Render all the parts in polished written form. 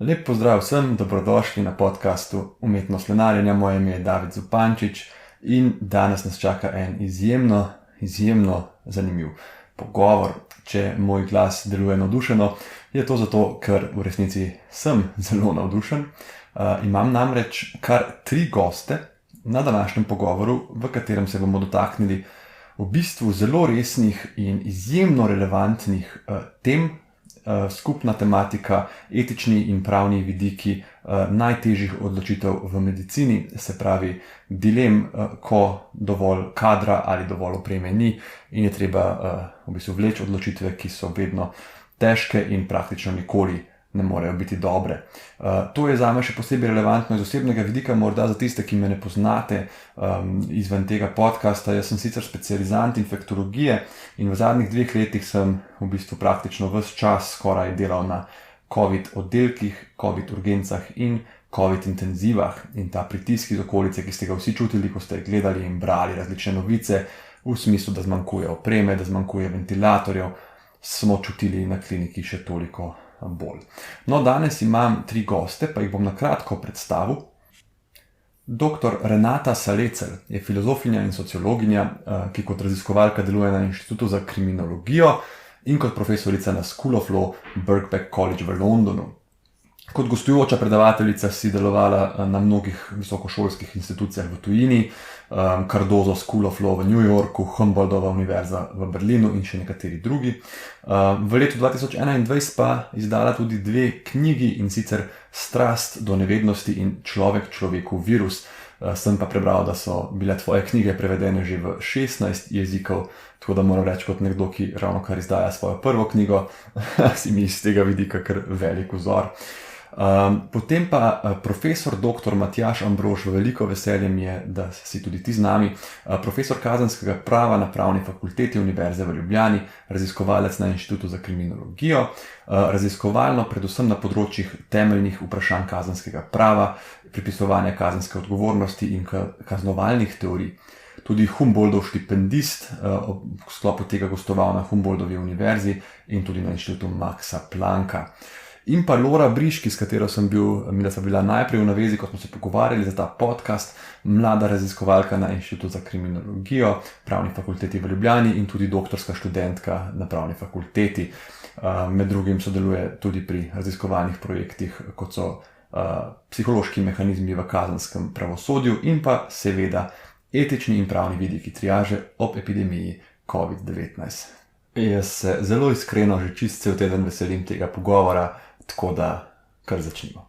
Lep pozdrav vsem, dobrodošli na podcastu Umetnost lenarjenja. Moje ime je David Zupančič in danes nas čaka en izjemno zanimiv pogovor. Če moj glas deluje navdušeno, je to zato, ker v resnici sem zelo navdušen. Imam namreč kar 3 goste na današnjem pogovoru, v katerem se bomo dotaknili v bistvu zelo resnih in izjemno relevantnih tem. Skupna tematika, etični in pravni vidiki najtežjih odločitev v medicini, se pravi dilem, ko dovolj kadra ali dovolj opreme ni in je treba v bistvu vleči odločitve, ki so vedno težke in praktično nikoli ne morejo biti dobre. To je zame še posebej relevantno iz osebnega vidika, morda za tiste, ki me ne poznate izven tega podcasta. Jaz sem sicer specializant infektologije in v zadnjih 2 letih sem v bistvu praktično ves čas skoraj delal na COVID oddelkih, COVID urgencah in COVID intenzivah. In ta pritisk iz okolice, ki ste ga vsi čutili, ko ste gledali in brali različne novice, v smislu, da zmanjkuje opreme, da zmanjkuje ventilatorjev, smo čutili na kliniki še toliko bolj. No, danes imam 3 goste, pa jih bom na kratko predstavil. Dr. Renata Salecl je filozofinja in sociologinja, ki kot raziskovalka deluje na Inštitutu za kriminologijo in kot profesorica na School of Law Birkbeck College v Londonu. Kot gostujoča predavateljica si delovala na mnogih visokošolskih institucijah v tujini, Cardozo School of Law v New Yorku, Humboldtova univerza v Berlinu in še nekateri drugi. V letu 2021 pa izdala tudi 2 knjigi, in sicer Strast do nevednosti in Človek človeku virus. Sem pa prebral, da so bile tvoje knjige prevedene že v 16 jezikov, tako da moram reči, kot nekdo, ki ravno kar izdaja svojo prvo knjigo, si mi iz tega vidika kar velik vzor. Potem pa profesor dr. Matjaž Ambrož, veliko veselje mi je, da si tudi ti z nami, profesor kazenskega prava na Pravni fakulteti Univerze v Ljubljani, raziskovalec na Inštitutu za kriminologijo, raziskovalno predvsem na področjih temeljnih vprašanj kazenskega prava, pripisovanja kazenske odgovornosti in kaznovalnih teorij. Tudi Humboldtov štipendist, v sklopu tega gostoval na Humboldtovi univerzi in tudi na Inštitutu Maxa Plancka. In pa Lora Briški, s katero sem bila najprej v navezi, ko smo se pogovarjali za ta podcast, mlada raziskovalka na Inštitutu za kriminologijo, Pravni fakulteti v Ljubljani in tudi doktorska študentka na Pravni fakulteti. Med drugim sodeluje tudi pri raziskovalnih projektih, kot so psihološki mehanizmi v kazenskem pravosodju in pa seveda etični in pravni vidiki triaže ob epidemiji COVID-19. Jaz se zelo iskreno že čist cel teden veselim tega pogovora, tako da kar začnimo.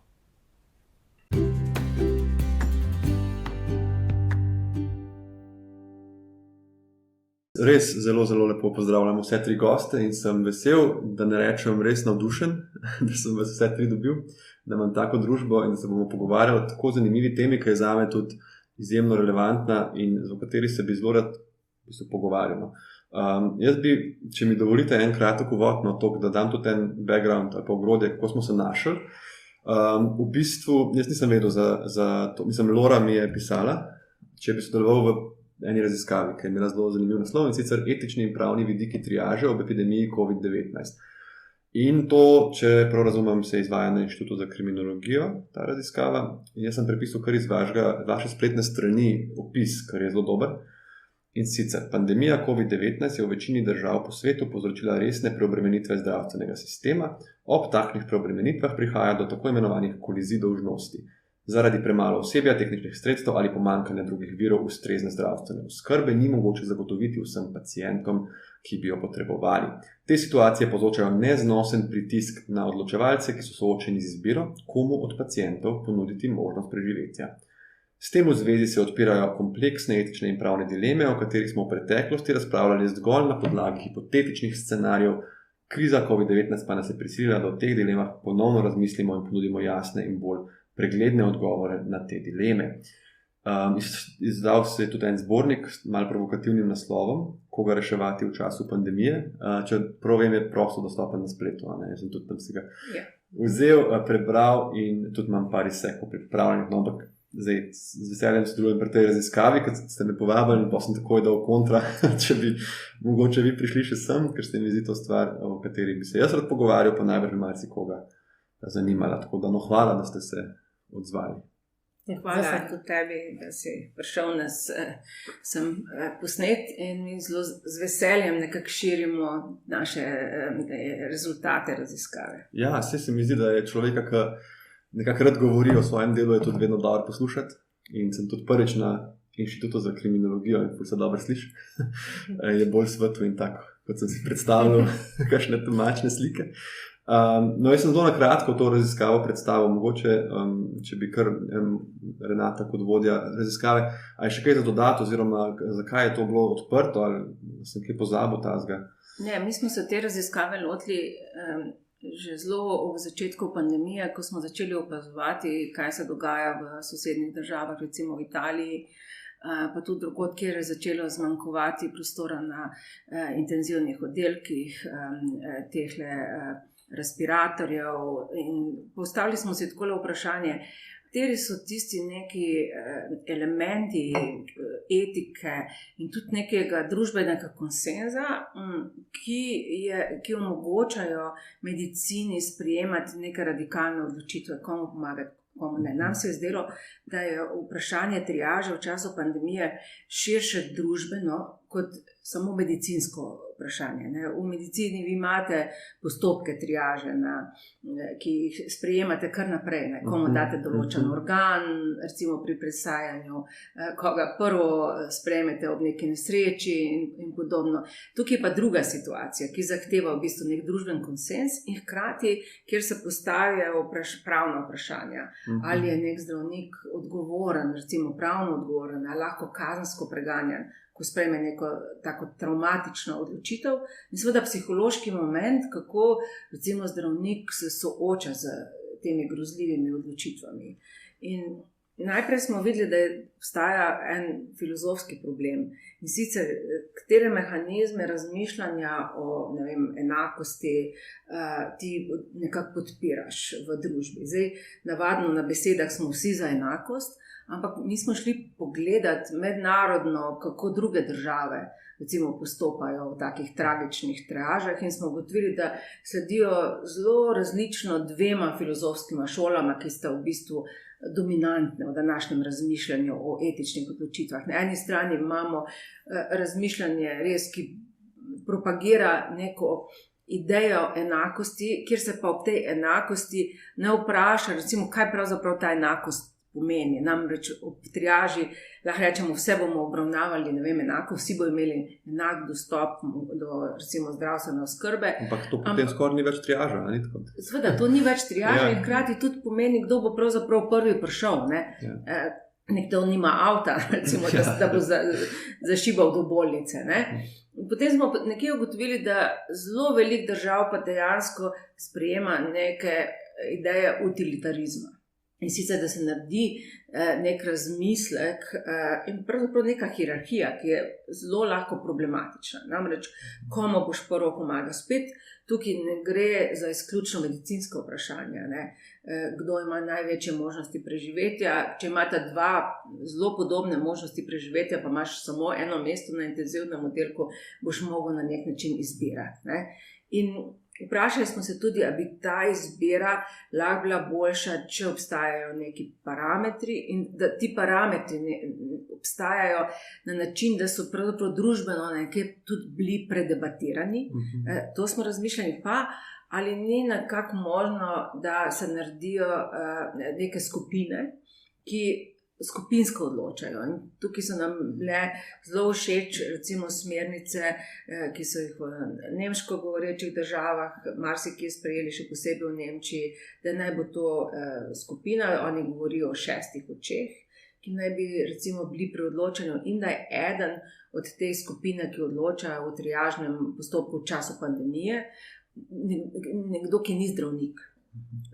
Res zelo lepo pozdravljam vse 3 goste in sem vesel, da ne rečem res navdušen, da sem vas vse 3 dobil, da imam tako družbo in da se bomo pogovarjali o tako zanimivi temi, ki je zame tudi izjemno relevantna in o kateri se bi zelo rad pogovarjal. Jaz bi, če mi dovolite, en kratek uvod na to, da dam tudi en background ali pa ogrodje, kako smo se našli. V bistvu, jaz nisem vedel za to, Lora mi je pisala, če bi sodeloval v eni raziskavi, ki je imela zelo zanimiv naslov, in sicer etični in pravni vidiki triaže ob epidemiji COVID-19. In to, če prav razumem, se izvaja na Inštitutu za kriminologijo, ta raziskava. In jaz sem prepisal kar iz vaše spletne strani opis, kar je zelo dober. In sicer, pandemija COVID-19 je v večini držav po svetu povzročila resne preobremenitve zdravstvenega sistema. Ob takšnih preobremenitvah prihaja do tako imenovanih kolizij dolžnosti. Zaradi premalo osebja, tehničnih sredstev ali pomanjkanja drugih virov ustrezne zdravstvene oskrbe ni mogoče zagotoviti vsem pacientom, ki bi jo potrebovali. Te situacije povzročajo neznosen pritisk na odločevalce, ki so soočeni z izbiro, komu od pacientov ponuditi možnost preživetja. S tem v zvezi se odpirajo kompleksne etične in pravne dileme, o katerih smo v preteklosti razpravljali zgolj na podlagi hipotetičnih scenarijev. Kriza COVID-19 pa nas je prisilila, da o teh dilemah ponovno razmislimo in ponudimo jasne in bolj pregledne odgovore na te dileme. Izdal se je tudi en zbornik s malo provokativnim naslovom, Koga reševati v času pandemije. Če prav vem, je prosto dostopen na spletu. Jaz sem tudi tam si ga vzel, prebral in tudi imam par izsekov pripravljenih. Ampak zdaj z veseljem sodelujem pri tej raziskavi, ker ste me povabili in pa sem takoj dal kontra, če bi mogoče vi prišli še sem, ker se mi zdi to stvar, o kateri bi se jaz rad pogovarjal, pa najbrž marsikoga zanimala. Tako da hvala, da ste se odzvali. Hvala tudi tebi, da si prišel nas sem posnet in mi zelo z veseljem nekako širimo naše rezultate raziskave. Ja, se mi zdi, da je človeka, ki nekako rad govori o svojem delu, je tudi vedno dobro poslušati. In sem tudi prvič na Inštitutu za kriminologijo, in se dobro sliši, je bolj svetu in tako, kot sem si predstavljal, kakšne temačne slike. No, jaz sem zelo na kratko to raziskavo predstavil, mogoče, če bi kar Renata kot vodja raziskave, a je še kaj za dodati, oziroma zakaj je to bilo odprto, ali sem kaj pozabil tazga? Ne, mi smo se te raziskave lotili že zelo v začetku pandemije, ko smo začeli opazovati, kaj se dogaja v sosednjih državah, recimo v Italiji, pa tudi drugod, kjer je začelo zmanjkovati prostora na intenzivnih oddelkih, tehle respiratorjev, in postavili smo si takole vprašanje, kateri so tisti neki elementi etike in tudi nekega družbenega konsenza, ki omogočajo medicini sprejemati neke radikalne odločitve, komu pomagati, komu ne. Nam se je zdelo, da je vprašanje triaže v času pandemije širše družbeno kot samo medicinsko vprašanje. V medicini vi imate postopke triaže, ki jih sprejemate kar naprej. Komu date določen organ, recimo pri presajanju, koga prvo sprejmete ob neki nesreči in podobno. Tukaj je pa druga situacija, ki zahteva v bistvu nek družben konsens in hkrati, kjer se postavljajo pravna vprašanja. Ali je nek zdravnik odgovoren, recimo pravno odgovoren, ali lahko kazensko preganjan, ko sprejme neko tako traumatično odločitev, in seveda psihološki moment, kako recimo zdravnik se sooča z temi grozljivimi odločitvami. In najprej smo videli, da obstaja en filozofski problem, in sicer katere mehanizme razmišljanja o, ne vem, enakosti ti nekako podpiraš v družbi. Zdaj, navadno na besedah smo vsi za enakost, ampak mi smo šli pogledati mednarodno, kako druge države recimo postopajo v takih tragičnih triažah, in smo ugotovili, da sledijo zelo različno dvema filozofskima šolama, ki sta v bistvu dominantne v današnjem razmišljanju o etičnih odločitvah. Na eni strani imamo razmišljanje res, ki propagira neko idejo enakosti, kjer se pa ob tej enakosti ne vpraša, recimo, kaj pravzaprav ta enakost pomeni. Namreč ob triaži lahko rečemo, vse bomo obravnavali, ne vem, enako, vsi bodo imeli enak dostop do recimo zdravstvene oskrbe. Ampak to potem skoraj ni več triaža, ali tako? Seveda, to ni več triaža, in hkrati tudi pomeni, kdo bo pravzaprav prvi prišel, ne? Nekdo nima avta, recimo, da bo zašibal do bolnice, ne? Potem smo nekje ugotovili, da zelo veliko držav pa dejansko sprejema neke ideje utilitarizma. In sicer, da se naredi nek razmislek in pravzaprav neka hierarhija, ki je zelo lahko problematična. Namreč, komu boš prvo pomagal? Spet tukaj ne gre za izključno medicinsko vprašanje, ne? Kdo ima največje možnosti preživetja. Če imata dva zelo podobne možnosti preživetja, pa imaš samo eno mesto na intenzivnem oddelku, boš mogel na nek način izbirati, ne? In vprašali smo se tudi, ali bi ta izbira lahko bila boljša, če obstajajo neki parametri, in da ti parametri obstajajo na način, da so pravzaprav družbeno nekje tudi bili predebatirani. To smo razmišljali, pa ali ni nekako možno, da se naredijo neke skupine, ki skupinsko odločajo. In tukaj so nam bile zelo všeč recimo smernice, ki so jih v nemško govorečih državah marsikje sprejeli, še posebej v Nemčiji, da naj bo to skupina, oni govorijo o 6 očeh, ki naj bi recimo bili pri odločanju, in da je eden od te skupine, ki odloča v triažnem postopku v času pandemije, nekdo, ki ni zdravnik.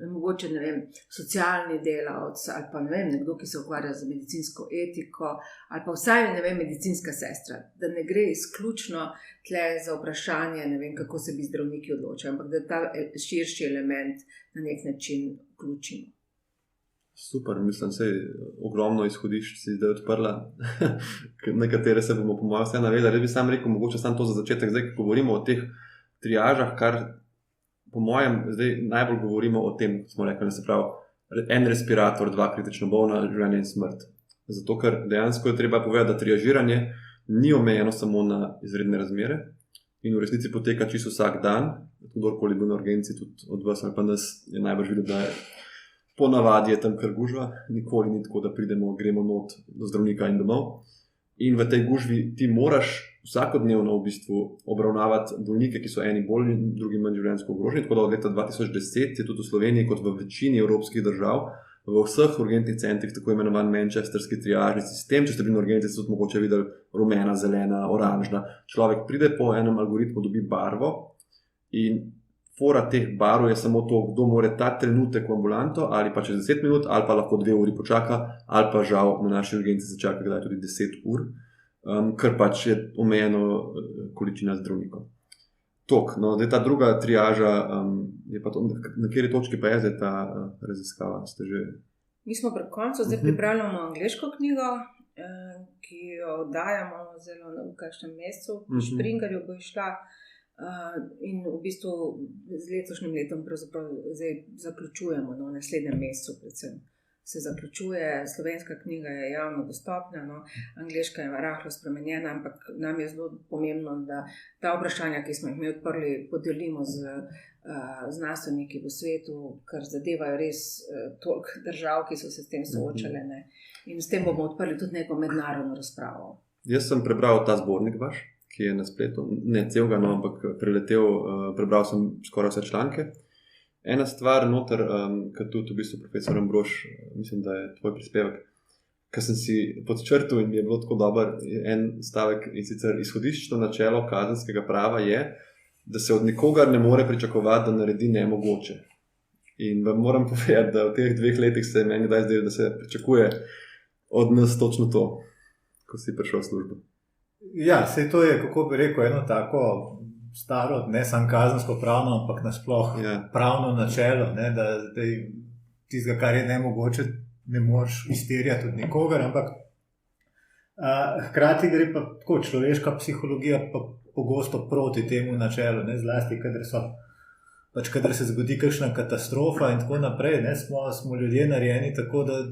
Mogoče, ne vem, socialni delavec, ali pa, ne vem, nekdo, ki se ukvarja z medicinsko etiko, ali pa vsaj, ne vem, medicinska sestra. Da ne gre izključno tle za vprašanje, ne vem, kako se bi zdravniki odločili, ampak da ta širši element na nek način vključimo. Super, mislim, se ogromno izhodišč si zdaj odprla, na katere se bomo po mojem vse navedali. Jaz bi sam rekel, mogoče samo to za začetek, zdaj, ko govorimo o teh triažah, kar po mojem, zdaj najbolj govorimo o tem, kot smo rekli, se pravi, en respirator, 2 kritično bolna, življenje in smrt. Zato, ker dejansko je treba povedati, da triažiranje ni omejeno samo na izredne razmere in v resnici poteka čisto vsak dan, kdorkoli bil na urgenci, tudi od vas ali pa nas je najbolj videl, da je po navadi je tam kar gužva, nikoli ni tako, da pridemo, gremo not do zdravnika in domov. In v tej gužvi ti moraš vsakodnevno v bistvu obravnavati bolnike, ki so eni bolj, drugi manj življenjsko ogroženi. Tako da od leta 2010 je tudi v Sloveniji, kot v večini evropskih držav, v vseh urgentnih centrih tako imenovan manchesterski triažni sistem. Če ste bili na urgenci, ste tudi mogoče videli rumena, zelena, oranžna. Človek pride po enem algoritmu, dobi barvo in fora teh barv je samo to, kdo more ta trenutek v ambulanto ali pa čez 10 minut ali pa lahko 2 uri počaka ali pa žal na naši urgenci se čaka kdaj tudi 10 ur, ker pač je omejeno količina zdravnikov. No, zdaj ta druga triaža, je pa to, na kateri točki pa je zdaj ta raziskava? Mi smo pri koncu, zdaj pripravljamo angleško knjigo, ki jo oddajamo zelo v kakšnem mesecu, v Špringerju bo išla. In v bistvu z letošnjim letom pravzaprav zdaj zaključujemo, v naslednjem mesecu predvsem se zaključuje. Slovenska knjiga je javno dostopna, angleška je rahlo spremenjena, ampak nam je zelo pomembno, da ta vprašanja, ki smo jih mi odprli, podelimo z znanstveniki v svetu, ker zadevajo res toliko držav, ki so se s tem soočale, ne? In s tem bomo odprli tudi neko mednarodno razpravo. Jaz sem prebral ta zbornik vaš, ki je na spletu, ne celega, ampak preletel, prebral sem skoraj vse članke. Ena stvar noter, kot tudi v bistvu profesor Ambrož, mislim, da je tvoj prispevek, ker sem si podčrtal in mi je bilo tako dober en stavek, in sicer izhodiščno načelo kazenskega prava je, da se od nikogar ne more pričakovati, da naredi nemogoče. In vam moram povedati, da v teh 2 letih se meni kdaj zdaj, da se pričakuje od nas točno to, ko si prišel v službo. Ja, sej to je, kako bi rekel, eno tako staro, ne samo kazensko pravno, ampak nasploh pravno načelo, ne, da tistega, kar je nemogoče, ne moreš izterjati od nikogar, ampak hkrati gre pa tako človeška psihologija pa pogosto proti temu načelu, ne, zlasti, kadar se zgodi kakšna katastrofa in tako naprej, ne, smo ljudje narejeni tako, da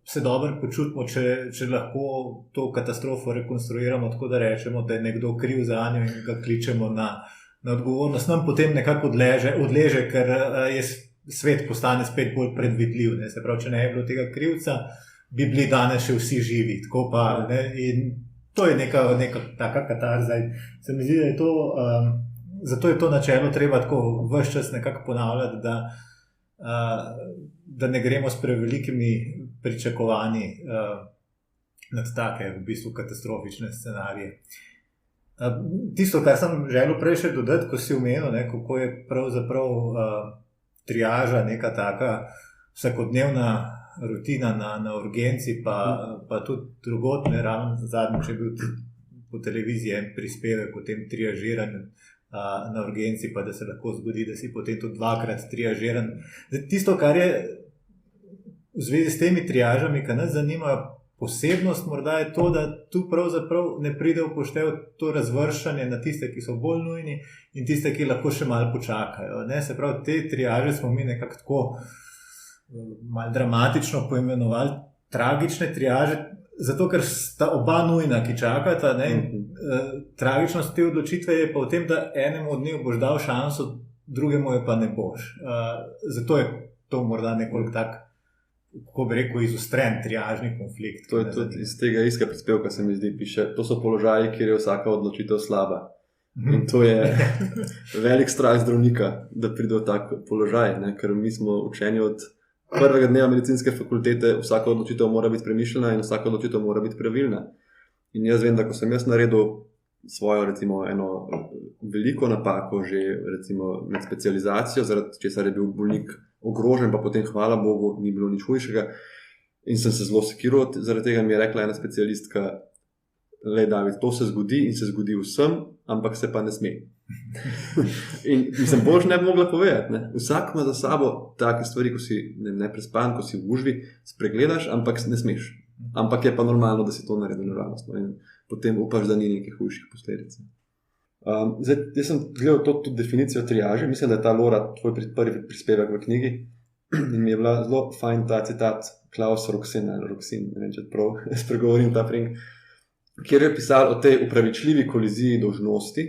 se dobro počutimo, če lahko to katastrofo rekonstruiramo, tako da rečemo, da je nekdo kriv za njo in ga kličemo na odgovornost. Nam potem nekako odleže, ker je svet postane spet bolj predvidljiv. Ne? Se pravi, če ne je bilo tega krivca, bi bili danes še vsi živi. Tako pa, ne? In to je neka taka katarza. Se mi zdi, da je to, zato je to načelo treba tako ves čas nekako ponavljati, da ne gremo s prevelikimi pričakovanji nad take v bistvu katastrofične scenarije. Tisto, kar sem želel prej še dodati, ko si omenil, ne, kako je pravzaprav triaža neka taka vsakodnevna rutina na urgenci, pa tudi drugot, ne, ravno zadnjič je bil po televiziji en prispevek o tem triažiranju na urgenci, pa da se lahko zgodi, da si potem tudi 2-krat triažiran. Tisto, kar je v zvezi s temi triažami, ki nas zanima, posebnost morda je to, da tu pravzaprav ne pride upoštev to razvrščanje na tiste, ki so bolj nujni in tiste, ki lahko še malo počakajo. Ne? Se pravi, te triaže smo mi nekako tako malo dramatično poimenovali tragične triaže, zato ker sta oba nujna, ki čakata. Ne? Tragičnost te odločitve je pa v tem, da enemu od njih boš dal šanso, drugemu je pa ne boš. Zato je to morda nekoliko tak, kako bi rekel, izostren triažni konflikt. To je tudi iz tega istega prispevka, se mi zdi, piše, to so položaji, kjer je vsaka odločitev slaba. In to je velik strah zdravnika, da pride v tak položaj, ne? Ker mi smo učeni od prvega dneva medicinske fakultete, vsaka odločitev mora biti premišljena in vsaka odločitev mora biti pravilna. In jaz vem, da ko sem jaz naredil svojo, recimo, eno veliko napako že, recimo, med specializacijo, zaradi česar je bil bolnik ogrožen, pa potem, hvala Bogu, ni bilo nič hujšega. In sem se zelo sekiral, zaradi tega mi je rekla ena specialistka, le David, to se zgodi in se zgodi vsem, ampak se pa ne sme. In mislim, bož ne bi mogla povedati, ne? Vsak ima za sabo take stvari, ko si neprespan, ko si v gužvi, spregledaš, ampak ne smeš. Ampak je pa normalno, da si to naredil naravnost. In potem upaš, da ni nekih hujših posledic. Zdaj, jaz sem gledal to definicijo triaže, mislim, da je ta Lora tvoj prvi prispevek v knjigi in mi je bila zelo fajn ta citat Klaus Roxin, ne vem, če prav spregovorim ta pring, kjer je pisal o tej upravičljivi koliziji dolžnosti,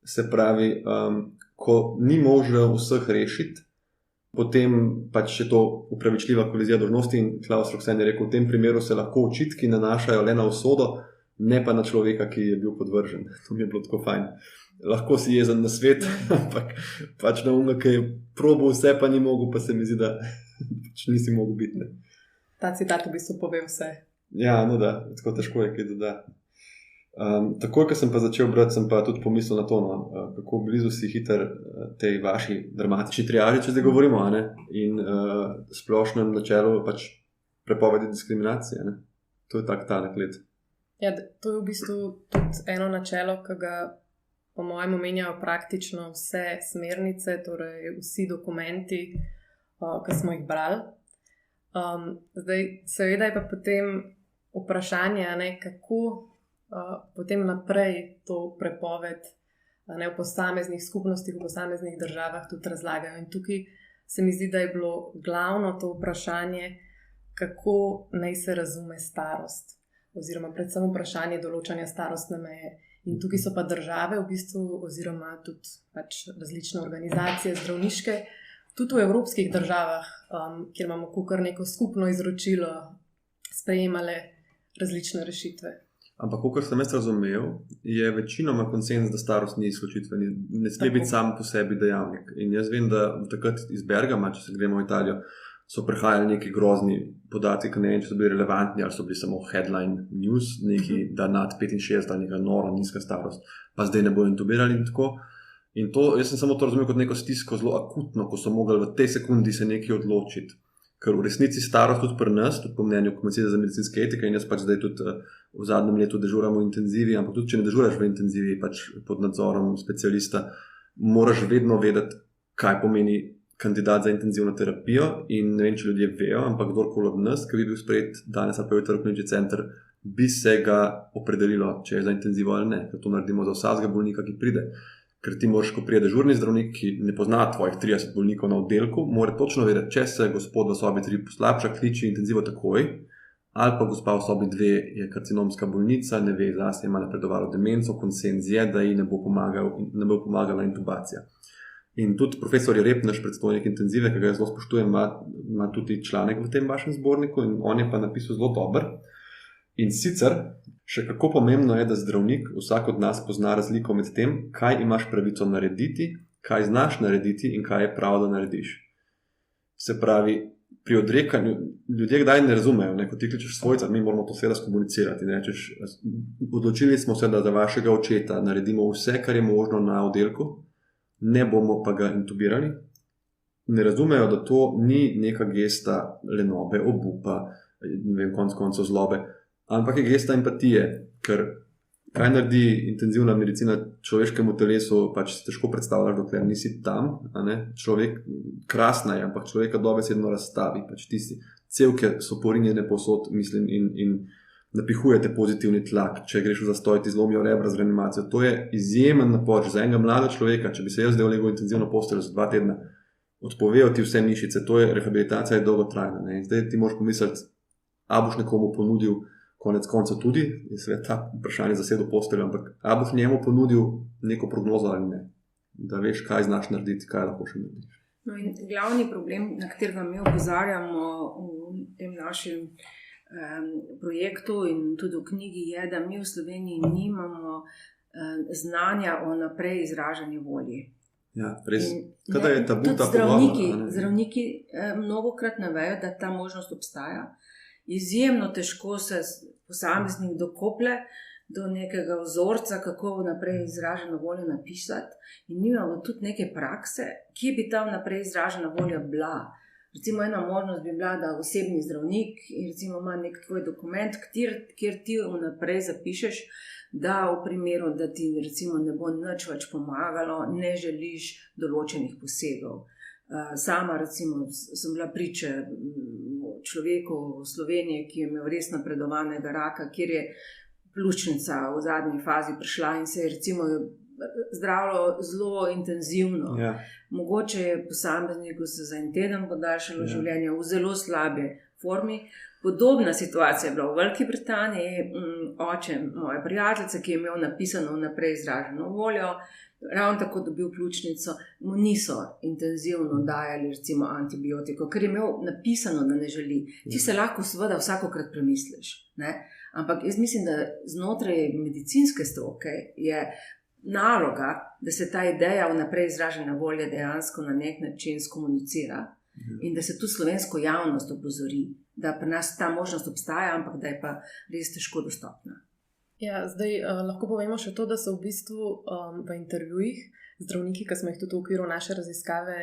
se pravi, ko ni možno vseh rešiti, potem pač je to upravičljiva kolizija dolžnosti in Klaus Roxin je rekel, v tem primeru se lahko očitki nanašajo le na usodo, ne pa na človeka, ki je bil podvržen. To mi je bilo tako fajn. Lahko si jezen na svet, ampak pač na umno, ki je probal vse, pa ni mogel, pa se mi zdi, da pač nisi mogel biti. Ne. Ta citat v bistvu pove vse. Ja, no da, tako težko je kaj dodati. Takoj, ko sem pa začel brati, sem pa tudi pomislil na to, kako blizu si hiter tej vaši dramatični triaži, če zdaj govorimo, ne? In splošnem načelu pač prepovedi diskriminacije. Ne? To je tak talek let. Ja, to je v bistvu tudi eno načelo, ki ga po mojem omenjajo praktično vse smernice, torej vsi dokumenti, ki smo jih brali. Zdaj, seveda je pa potem vprašanje, kako potem naprej to prepoved v posameznih skupnostih, v posameznih državah tudi razlagajo. In tukaj se mi zdi, da je bilo glavno to vprašanje, kako naj se razume starost, oziroma predvsem vprašanje določanja starostne meje. In tukaj so pa države v bistvu, oziroma tudi pač različne organizacije zdravniške, tudi v evropskih državah, kjer imamo kar neko skupno izročilo, sprejemale različne rešitve. Ampak, kot sem jaz razumel, je večinoma konsens, da starost ni izključitveni, ne sme biti sam po sebi dejavnik. In jaz vem, da takrat iz Bergama, če se gremo v Italijo, so prihajali neki grozni podatki, ki ne vem, če so bili relevantni ali so bili samo headline news, neki, da nad 65 ali neka nora, nizka starost, pa zdaj ne bojo intubirali in tako. In to, jaz sem samo to razumel kot neko stisko zelo akutno, ko so mogli v tej sekundi se nekaj odločiti. Ker v resnici starost tudi pri nas, tudi po mnenju Komisije za medicinske etike, in jaz pač zdaj tudi v zadnjem letu dežuram v intenzivi, ampak tudi če ne dežuraš v intenzivi, pač pod nadzorom specialista, moraš vedno vedeti, kaj pomeni kandidat za intenzivno terapijo in ne vem, če ljudje vejo, ampak kdorkoli od nas, ki bi bil sprejet danes ali pa jutri v klinični center, bi se ga opredelilo, če je za intenzivo ali ne. Ker to naredimo za vsakega bolnika, ki pride. Ker ti moraš, ko pride dežurni zdravnik, ki ne pozna tvojih 30 bolnikov na oddelku, mora točno vedeti, če se gospod v sobi 3 poslabša, kliči intenzivo takoj, ali pa gospa v sobi 2 je karcinomska bolnica, ne ve, zase ima napredovalo demenco, konsenz je, da ji ne bo pomagala intubacija. In tudi profesor Jereb, naš predstojnik intenzive, ki ga jaz zelo spoštujem, ima tudi članek v tem vašem zborniku in on je pa napisal zelo dober. In sicer, še kako pomembno je, da zdravnik, vsak od nas pozna razliko med tem, kaj imaš pravico narediti, kaj znaš narediti in kaj je prav, da narediš. Se pravi, pri odrekanju, ljudje kdaj ne razumejo, ko ti kličeš svojca, mi moramo to seveda skomunicirati. Rečeš, odločili smo se, da za vašega očeta naredimo vse, kar je možno na oddelku, ne bomo pa ga intubirali. Ne razumejo, da to ni neka gesta lenobe, obupa, ne vem, konec koncev zlobe, ampak je gesta empatije, ker kaj naredi intenzivna medicina človeškemu telesu, pač se težko predstavljaš, dokler nisi tam, človek krasna je, ampak človeka dobesedno razstavi, pač tisti cevke so porinjene povsod, mislim, in napihujete pozitivni tlak, če greš v zastoj, ti zlomijo rebra z reanimacijo. To je izjemen napor za enega mlada človeka, če bi se jaz zdaj legel v intenzivno posteljo za 2 tedna, odpovejo ti vse mišice, to je rehabilitacija je dolgotrajna. Ne? Zdaj ti moraš pomisliti, a boš nekomu ponudil konec konca tudi, je seveda ta vprašanje zasedel posteljo, ampak a boš njemu ponudil neko prognozo ali ne, da veš, kaj znaš narediti, kaj lahko še narediš. No in glavni problem, na katerega mi opozarjamo v tem našem projektu in tudi v knjigi je, da mi v Sloveniji nimamo znanja o naprej izražanju volje. Ja, res. Kada je tabu ta pogovor? Zdravniki mnogokrat ne vejo, da ta možnost obstaja. Izjemno težko se posameznik dokople do nekega vzorca, kako naprej izraženo voljo napisati. In nimamo tudi neke prakse, kje bi ta naprej izražena volja bila. Recimo ena možnost bi bila, da osebni zdravnik recimo ima nek tvoj dokument, kjer ti vnaprej zapišeš, da v primeru, da ti recimo ne bo nič več pomagalo, ne želiš določenih posegov. Sama recimo sem bila priča človeku v Sloveniji, ki je imel res napredovanega raka, kjer je pljučnica v zadnji fazi prišla in se je recimo zdravilo zelo intenzivno. Ja. Mogoče je posamezniku se za en teden podaljšalo življenje v zelo slabi formi. Podobna situacija je bila v Veliki Britaniji. Oče moje prijateljice, ki je imel napisano vnaprej izraženo voljo, ravno tako dobil pljučnico, mu niso intenzivno dajali recimo antibiotiko, ker je imel napisano, da ne želi. Ti se lahko seveda vsakokrat premisliš, ne? Ampak jaz mislim, da znotraj medicinske stroke je naloga, da se ta ideja vnaprej izražene volje dejansko na nek način skomunicira in da se tu slovensko javnost opozori, da pri nas ta možnost obstaja, ampak da je pa res težko dostopna. Ja, zdaj lahko povemo še to, da so v bistvu v intervjujih zdravniki, ki smo jih tudi v okviru naše raziskave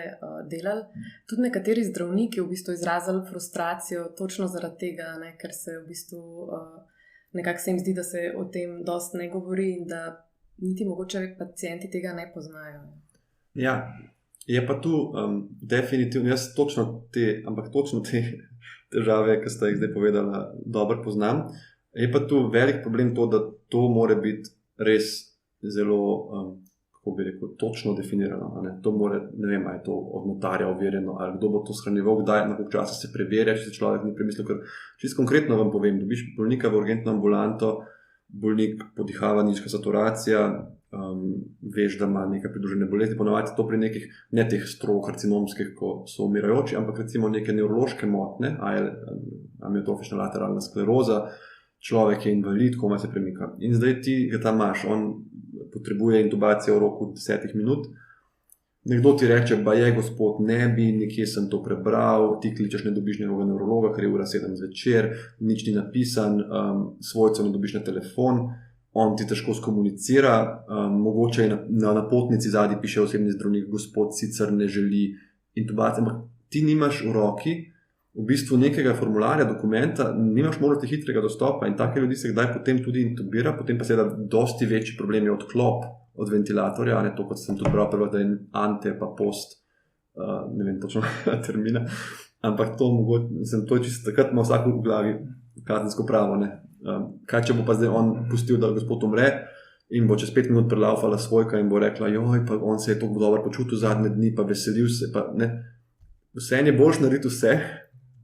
delali, tudi nekateri zdravniki v bistvu izrazili frustracijo točno zaradi tega, ne, ker se v bistvu nekako se jim zdi, da se o tem dosti ne govori in da niti mogoče pacienti tega ne poznajo. Ja, je pa tu definitivno, jaz točno te težave, ki ste jih zdaj povedala, dobro poznam. Je pa tu velik problem to, da to mora biti res zelo, kako bi rekel, točno definirano. Ne? To mora, ne vem, ali je to od notarja overjeno, ali kdo bo to shranjeval, kdaj, na koliko časa se preverja, če se človek ni premislil. Ker čisto konkretno vam povem, dobiš bolnika v urgentno ambulanto, bolnik podihava, nizka saturacija, veš, da ima neke pridružene bolezni, ponovadi to pri nekih, ne teh strokarcinomskih, ko so umirajoči, ampak recimo neke nevrološke motnje, amiotrofična lateralna skleroza, človek je invalid, komaj se premika. In zdaj ti ga tam imaš, on potrebuje intubacijo v roku 10 minut, nekdo ti reče, ba je gospod, ne bi, nekje sem to prebral, ti kličeš, ne dobiš njegovega nevrologa, ker je ura 7 zvečer, nič ni napisan, svojcev ne dobiš na telefon, on ti težko skomunicira, mogoče je na napotnici zadnji piše osebni zdravnik, gospod sicer ne želi intubacije, ampak ti nimaš v roki v bistvu nekega formularja, dokumenta, nimaš možnosti hitrega dostopa in take ljudi se kdaj potem tudi intubira, potem pa seveda dosti večji problem je odklop od ventilatorja, ne to, kot sem tudi bral prvo, da je ante pa post, ne vem točno termina, ampak to je čisto takrat ima vsak v glavi kazensko pravo, ne. Kaj če bo pa zdaj on pustil, da gospod umre in bo čez 5 minut prelaufala svojka in bo rekla, joj, pa on se je tako dobro počutil zadnje dni, pa veselil se, pa ne. Vse je boljš narediti vse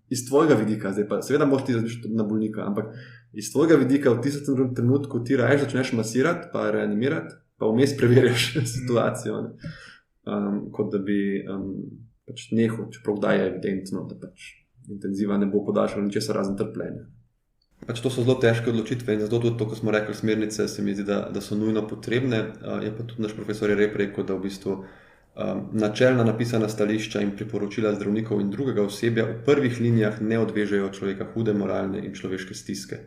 iz tvojega vidika, zdaj pa seveda moraš ti razmišljati na bolnika, ampak iz tvojega vidika v tistem trenutku ti raje začneš masirati, pa reanimirati, pa vmes preverjaš situacijo, kot da bi pač nehal, čeprav kdaj je evidentno, da pač intenziva ne bo podaljšala ničesar razen trpljenja. Pač to so zelo težke odločitve in zato tudi to, ko smo rekli smernice, se mi zdi, da so nujno potrebne. Je pa tudi naš profesor Rep rekel, da v bistvu načelna napisana stališča in priporočila zdravnikov in drugega osebja v prvih linijah ne odvežejo človeka hude moralne in človeške stiske,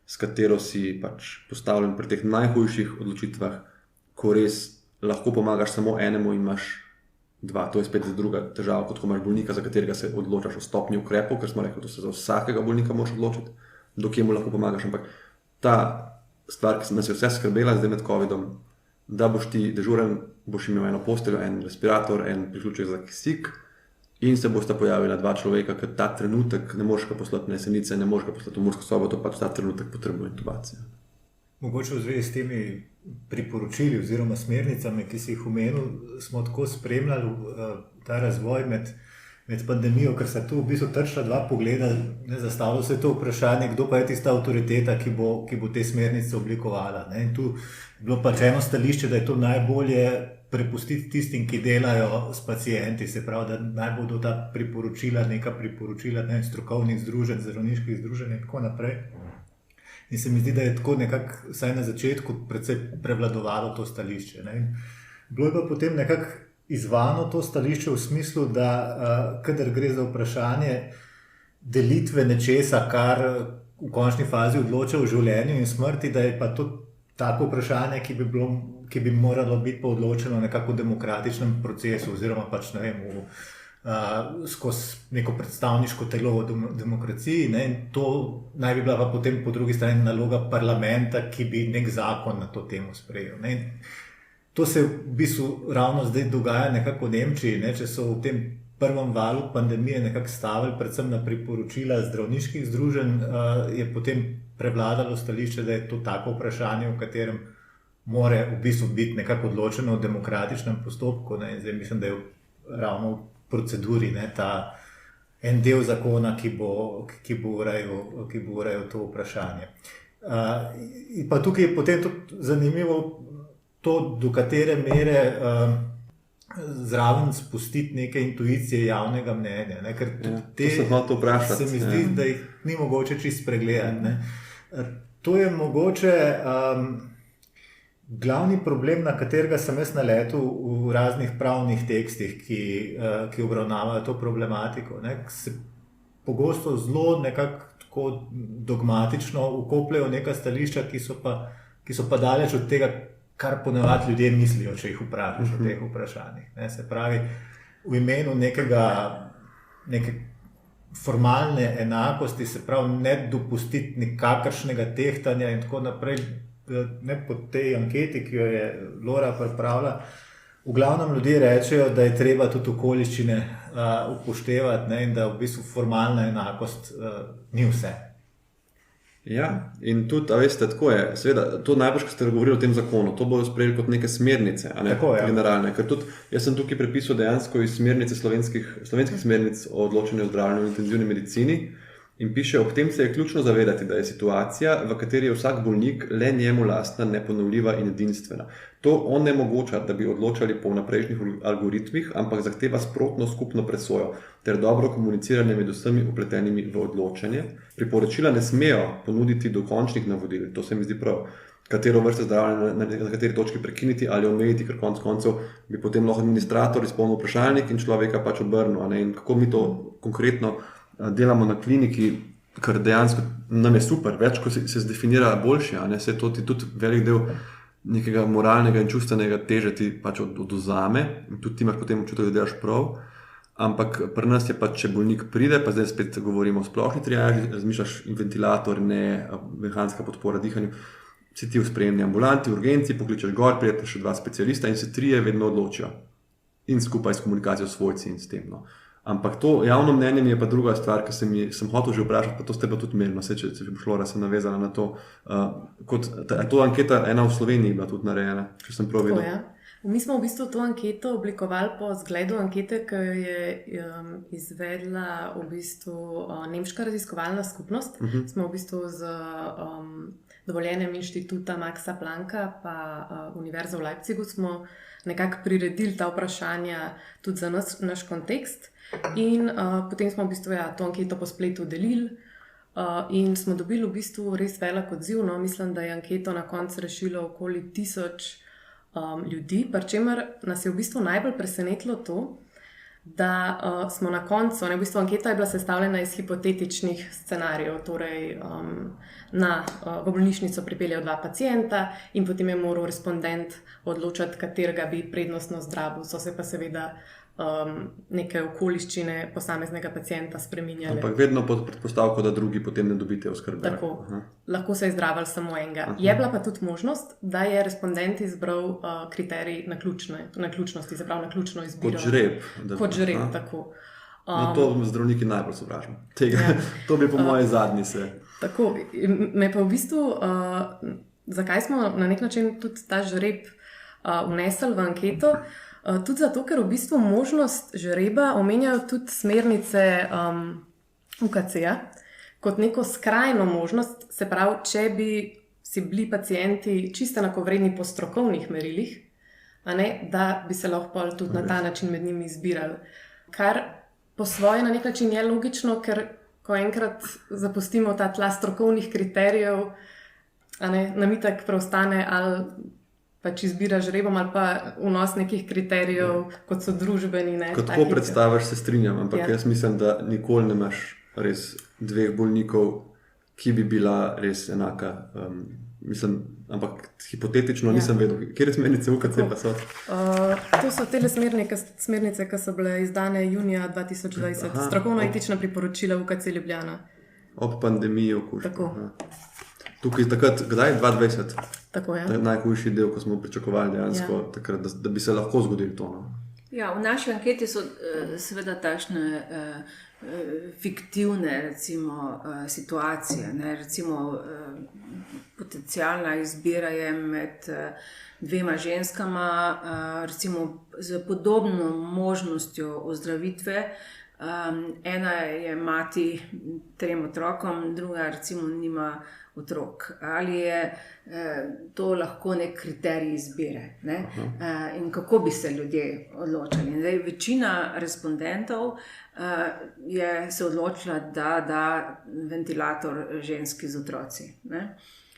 s katero si pač postavljen pri teh najhujših odločitvah, ko res lahko pomagaš samo enemu in imaš dva. To je spet druga težava, kot ko imaš bolnika, za katerega se odločaš o stopnji ukrepov, ker smo rekli, da se za vsakega bolnika moraš odločiti, do kje mu lahko pomagaš. Ampak ta stvar, ki nas je vse skrbela zdaj med covidom, da boš ti dežuren, boš imel eno posteljo, en respirator, en priključek za kisik in se bosta pojavila dva človeka, ker ta trenutek ne moreš ga poslati na Jesenice, ne moreš ga poslati v Mursko Soboto, pač ta trenutek potrebuje intubacijo. Mogoče v zvezi s temi priporočili oziroma smernicami, ki si jih omenil, smo tako spremljali ta razvoj med pandemijo, ker se tu v bistvu trčila dva pogleda, ne, zastavilo se je to vprašanje, kdo pa je tista avtoriteta, ki bo te smernice oblikovala. Ne. In tu je bilo pač eno stališče, da je to najbolje prepustiti tistim, ki delajo s pacienti, se pravi, da naj bodo ta priporočila, neka priporočila strokovnih združenj, zdravniških združenj in tako naprej. In se mi zdi, da je tako nekako, vsaj na začetku, predvsej prevladovalo to stališče. Ne. Bilo je pa potem nekako izvano to stališče v smislu, da kadar gre za vprašanje delitve nečesa, kar v končni fazi odloča o življenju in smrti, da je pa to tako vprašanje, ki bi moralo biti pa odločeno nekako v demokratičnem procesu oziroma pač, ne vem, skozi neko predstavniško telo v demokraciji, ne, in to naj bi bila pa potem po drugi strani naloga parlamenta, ki bi nek zakon na to temo sprejel. Ne. To se v bistvu ravno zdaj dogaja nekako v Nemčiji, ne, če so v tem prvem valu pandemije nekako stavili predvsem na priporočila zdravniških združenj, je potem prevladalo stališče, da je to tako vprašanje, v katerem more v bistvu biti nekako odločeno v demokratičnem postopku. Ne? Zdaj mislim, da je ravno v proceduri, ne, ta en del zakona, ki bo urejal to vprašanje. Pa tukaj je potem tudi zanimivo to, do katere mere zraven spustiti neke intuicije javnega mnenja. Ne? Ker se mi zdi, da jih ni mogoče čisto spregledati. Ne? To je mogoče glavni problem, na katerega sem jaz naletel v raznih pravnih tekstih, ki obravnavajo to problematiko. Ne? Se pogosto zelo nekako tako dogmatično vkopljajo neka stališča, ki so pa daleč od tega, kar ponavadi ljudje mislijo, če jih vprašaš o teh vprašanjih. Ne? Se pravi, v imenu neke formalne enakosti, se pravi, ne dopustiti nikakršnega tehtanja in tako naprej, ne po tej anketi, ki jo je Lora pripravila, v glavnem ljudje rečejo, da je treba tudi okoliščine upoštevati, ne? In da v bistvu formalna enakost ni vse. Ja, in tudi, a veste, tako je, seveda, to najbolj, ko ste govorili o tem zakonu, to bodo sprejeli kot neke smernice, a ne tako, generalne, ker tudi, jaz sem tukaj prepisal dejansko iz smernice slovenskih smernic o odločanju o zdravljenju in intenzivni medicini in piše, ob tem se je ključno zavedati, da je situacija, v kateri je vsak bolnik le njemu lastna, neponovljiva in edinstvena. To onemogoča, da bi odločali po vnaprejšnjih algoritmih, ampak zahteva sprotno skupno presojo ter dobro komuniciranje med vsemi upletenimi v odločanje. Priporočila ne smejo ponuditi dokončnih navodil, to se mi zdi prav, katero vrste zdravljenja na kateri točki prekiniti ali omejiti, ker konec koncev bi potem lahko administrator izpolnil vprašalnik in človeka pač obrnil. In kako mi to konkretno delamo na kliniki, ker dejansko nam je super, več, ko se zdefinira boljše, se to ti tudi velik del nekega moralnega in čustvenega teže ti pač oduzame in tudi ti imaš potem občutek, da delaš prav, ampak pri nas je pač, če bolnik pride, pa zdaj spet govorimo o splošni triaži, razmišljaš in ventilator, ne mehanska podpora dihanju, si ti v sprejemni ambulanti, urgenci, pokličeš gor, prijete še 2 specialista in se 3 vedno odločijo in skupaj s komunikacijo s svojci in s tem, no. Ampak to javno mnenje mi je pa druga stvar, ki sem hotel že vprašati, pa to ste pa tudi imeli, no, če bi Flora se navezala na to. To anketa ena v Sloveniji bila tudi narejena, če sem prav videl. Mi smo v bistvu to anketo oblikovali po zgledu ankete, ki jo je izvedla v bistvu Nemška raziskovalna skupnost. Smo v bistvu z dovoljenjem inštituta Maxa Plancka pa Univerze v Leipzigu smo nekako priredili ta vprašanja tudi za naš kontekst. In potem smo v bistvu to anketo po spletu delili in smo dobili v bistvu res velik odziv. No, mislim, da je anketo na koncu rešilo okoli 1000 ljudi, pri čemer nas je v bistvu najbolj presenetilo to, da smo na koncu, v bistvu anketa je bila sestavljena iz hipotetičnih scenarijev, torej v bolnišnico pripeljejo 2 pacienta in potem je moral respondent odločati, katerega bi prednostno zdravil, so se pa seveda neke okoliščine posameznega pacienta spreminjale. Ampak vedno pod predpostavko, da drugi potem ne dobite oskrbe. Tako, lahko se je zdravil samo enega. Je bila pa tudi možnost, da je respondent izbral kriterij naključnosti, se pravi naključno izbiro. Kot žreb, tako. No, to zdravniki najbolj sovražimo. To bi po moje zadnji se. Tako, me pa v bistvu, zakaj smo na nek način tudi ta žreb vnesli v anketo, tudi zato, ker v bistvu možnost žreba omenjajo tudi smernice UKC-ja kot neko skrajno možnost, se pravi, če bi si bili pacienti čisto enakovredni po strokovnih merilih, da bi se lahko tudi na ta način med njimi izbirali. Kar po svoje na nek način je logično, ker ko enkrat zapustimo ta tla strokovnih kriterijev, nam itak preostane ali pač izbira žrebom ali pa vnos nekih kriterijev, kot so družbeni. Ko tako predstaviš, se strinjam, ampak jaz mislim, da nikoli ne imaš res 2 bolnikov, ki bi bila res enaka. Ampak hipotetično nisem vedel, kje smernice UKC pa so? To so tele smernice, ki so bile izdane junija 2020. Strokovno-etična priporočila UKC Ljubljana. Ob pandemiji okužb. Tako. Tukaj takrat, kdaj? 2020? Tako je. To je najhujši del, ko smo pričakovali dejansko, takrat, da bi se lahko zgodilo to. No? Ja, v naši anketi so seveda takšne fiktivne recimo, situacije. Ne? Recimo, potencialna izbira je med dvema ženskama, recimo z podobno možnostjo ozdravitve. Ena je mati 3 otrokom, druga recimo nima otrok. Ali je to lahko nek kriterij izbire? Ne? In kako bi se ljudje odločili? Zdaj, večina respondentov je se odločila, da ventilator ženski z otroci. Ne?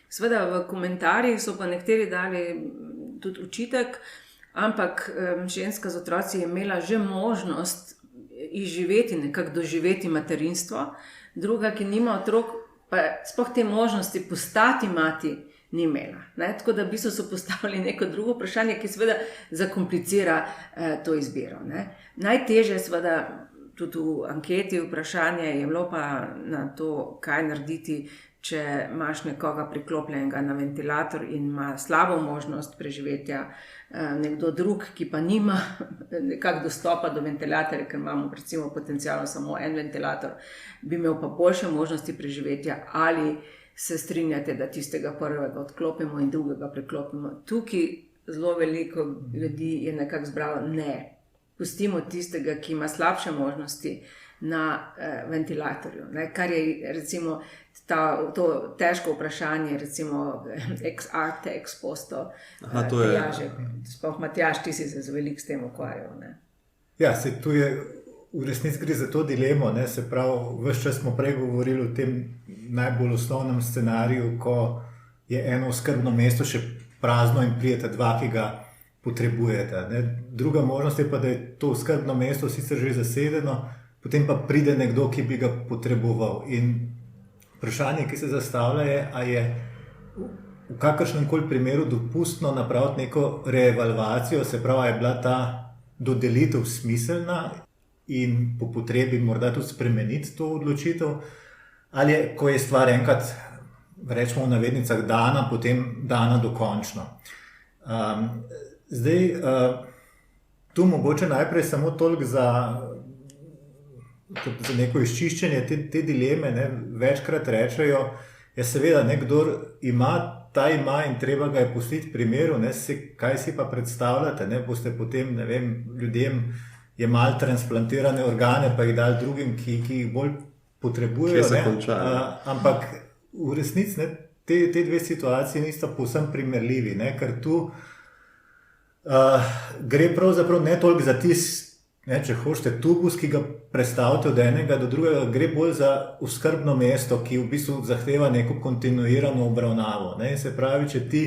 Seveda v komentarjih so pa nekateri dali tudi očitek, ampak ženska z otroci je imela že možnost izživeti, nekako doživeti materinstvo, druga, ki nima otrok, pa sploh te možnosti postati mati ni imela. Ne? Tako da v bistvu so postavili neko drugo vprašanje, ki seveda zakomplicira to izbiro. Ne? Najtežje seveda tudi v anketi vprašanje je bilo pa na to, kaj narediti, če imaš nekoga priklopljenega na ventilator in ima slabo možnost preživetja, nekdo drug, ki pa nima nekako dostopa do ventilatorja, ker imamo recimo potencialno samo en ventilator, bi imel pa boljše možnosti preživetja, ali se strinjate, da tistega prvega odklopimo in drugega preklopimo. Tukaj zelo veliko ljudi je nekako zbralo ne. Pustimo tistega, ki ima slabše možnosti na ventilatorju. Ne? Kar je recimo to težko vprašanje, recimo ex ante, ex posto. Sploh Matjaž, ti si se veliko s tem ukvarjal. Ne? Ja, se tu je v resnici gre za to dilemo, ne? Se pravi, ves čas smo prej govorili o tem najbolj osnovnem scenariju, ko je eno skrbno mesto še prazno in prijete dva, ki ga potrebujete. Ne? Druga možnost je pa, da je to skrbno mesto sicer že zasedeno, potem pa pride nekdo, ki bi ga potreboval. In vprašanje, ki se zastavlja, je, a je v kakršnem koli primeru dopustno napraviti neko reevalvacijo, se pravi, je bila ta dodelitev smiselna in po potrebi morda tudi spremeniti to odločitev, ali je, ko je stvar enkrat, rečemo v navednicah, dana, potem dana dokončno. Tu mogoče najprej samo toliko za neko izčiščenje te dileme, ne, večkrat rečejo, je seveda nekdo ima in treba ga je pustiti primeru, ne, kaj si pa predstavljate, ne, boste potem, ne vem, ljudem jemali transplantirane organe, pa jih dali drugim, ki jih bolj potrebujejo, ne, ampak v resnici ne, te dve situaciji nista povsem primerljivi, ne, ker tu gre pravzaprav ne toliko za če hočete tubus, ki ga prestavite od enega do drugega, gre bolj za oskrbno mesto, ki v bistvu zahteva neko kontinuirano obravnavo. Ne? Se pravi, če ti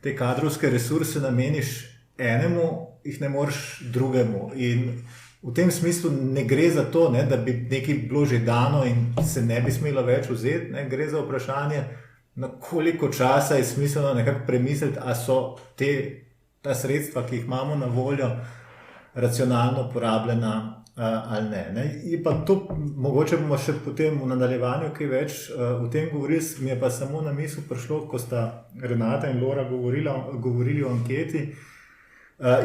te kadrovske resurse nameniš enemu, jih ne moreš drugemu. In v tem smislu ne gre za to, ne, da bi nekaj bilo že dano in se ne bi smelo več vzeti. Ne? Gre za vprašanje, na koliko časa je smiselno nekako premisliti, a so ta sredstva, ki jih imamo na voljo, racionalno porabljena ali ne. In pa to, mogoče bomo še potem v nadaljevanju kaj več o tem govorili, mi je pa samo na misel prišlo, ko sta Renata in Lora govorili o anketi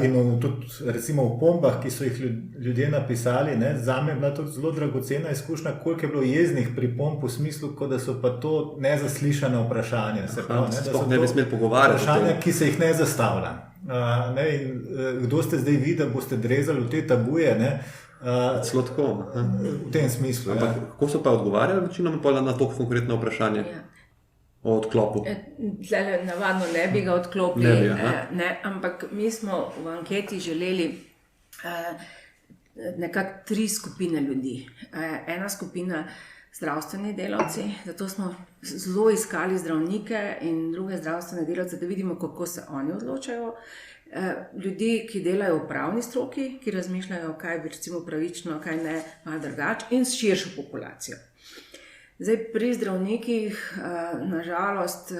in tudi recimo o pombah, ki so jih ljudje napisali, ne, zame je bila to zelo dragocena izkušnja, koliko je bilo jeznih pripomb v smislu, kot da so pa to nezaslišane vprašanja. Se pravi, ne, da so ne bi smeli pogovarjati vprašanja, ki se jih ne zastavlja. In kdo ste zdaj vi, da boste drezali v te tabuje, ne? Slotko. V tem smislu. Ampak kako so pa odgovarjali večinoma na to konkretno vprašanje? Ja. O odklopu? Navadno ne bi ga odklopili, ne, ampak mi smo v anketi želeli nekako 3 skupine ljudi. Ena skupina zdravstveni delavci, zato smo zelo iskali zdravnike in druge zdravstvene delavce, da vidimo, kako se oni odločajo. Ljudi, ki delajo v pravni stroki, ki razmišljajo, kaj bi recimo pravično, kaj ne, malo drugače, in s širšo populacijo. Zdaj, pri zdravnikih, nažalost,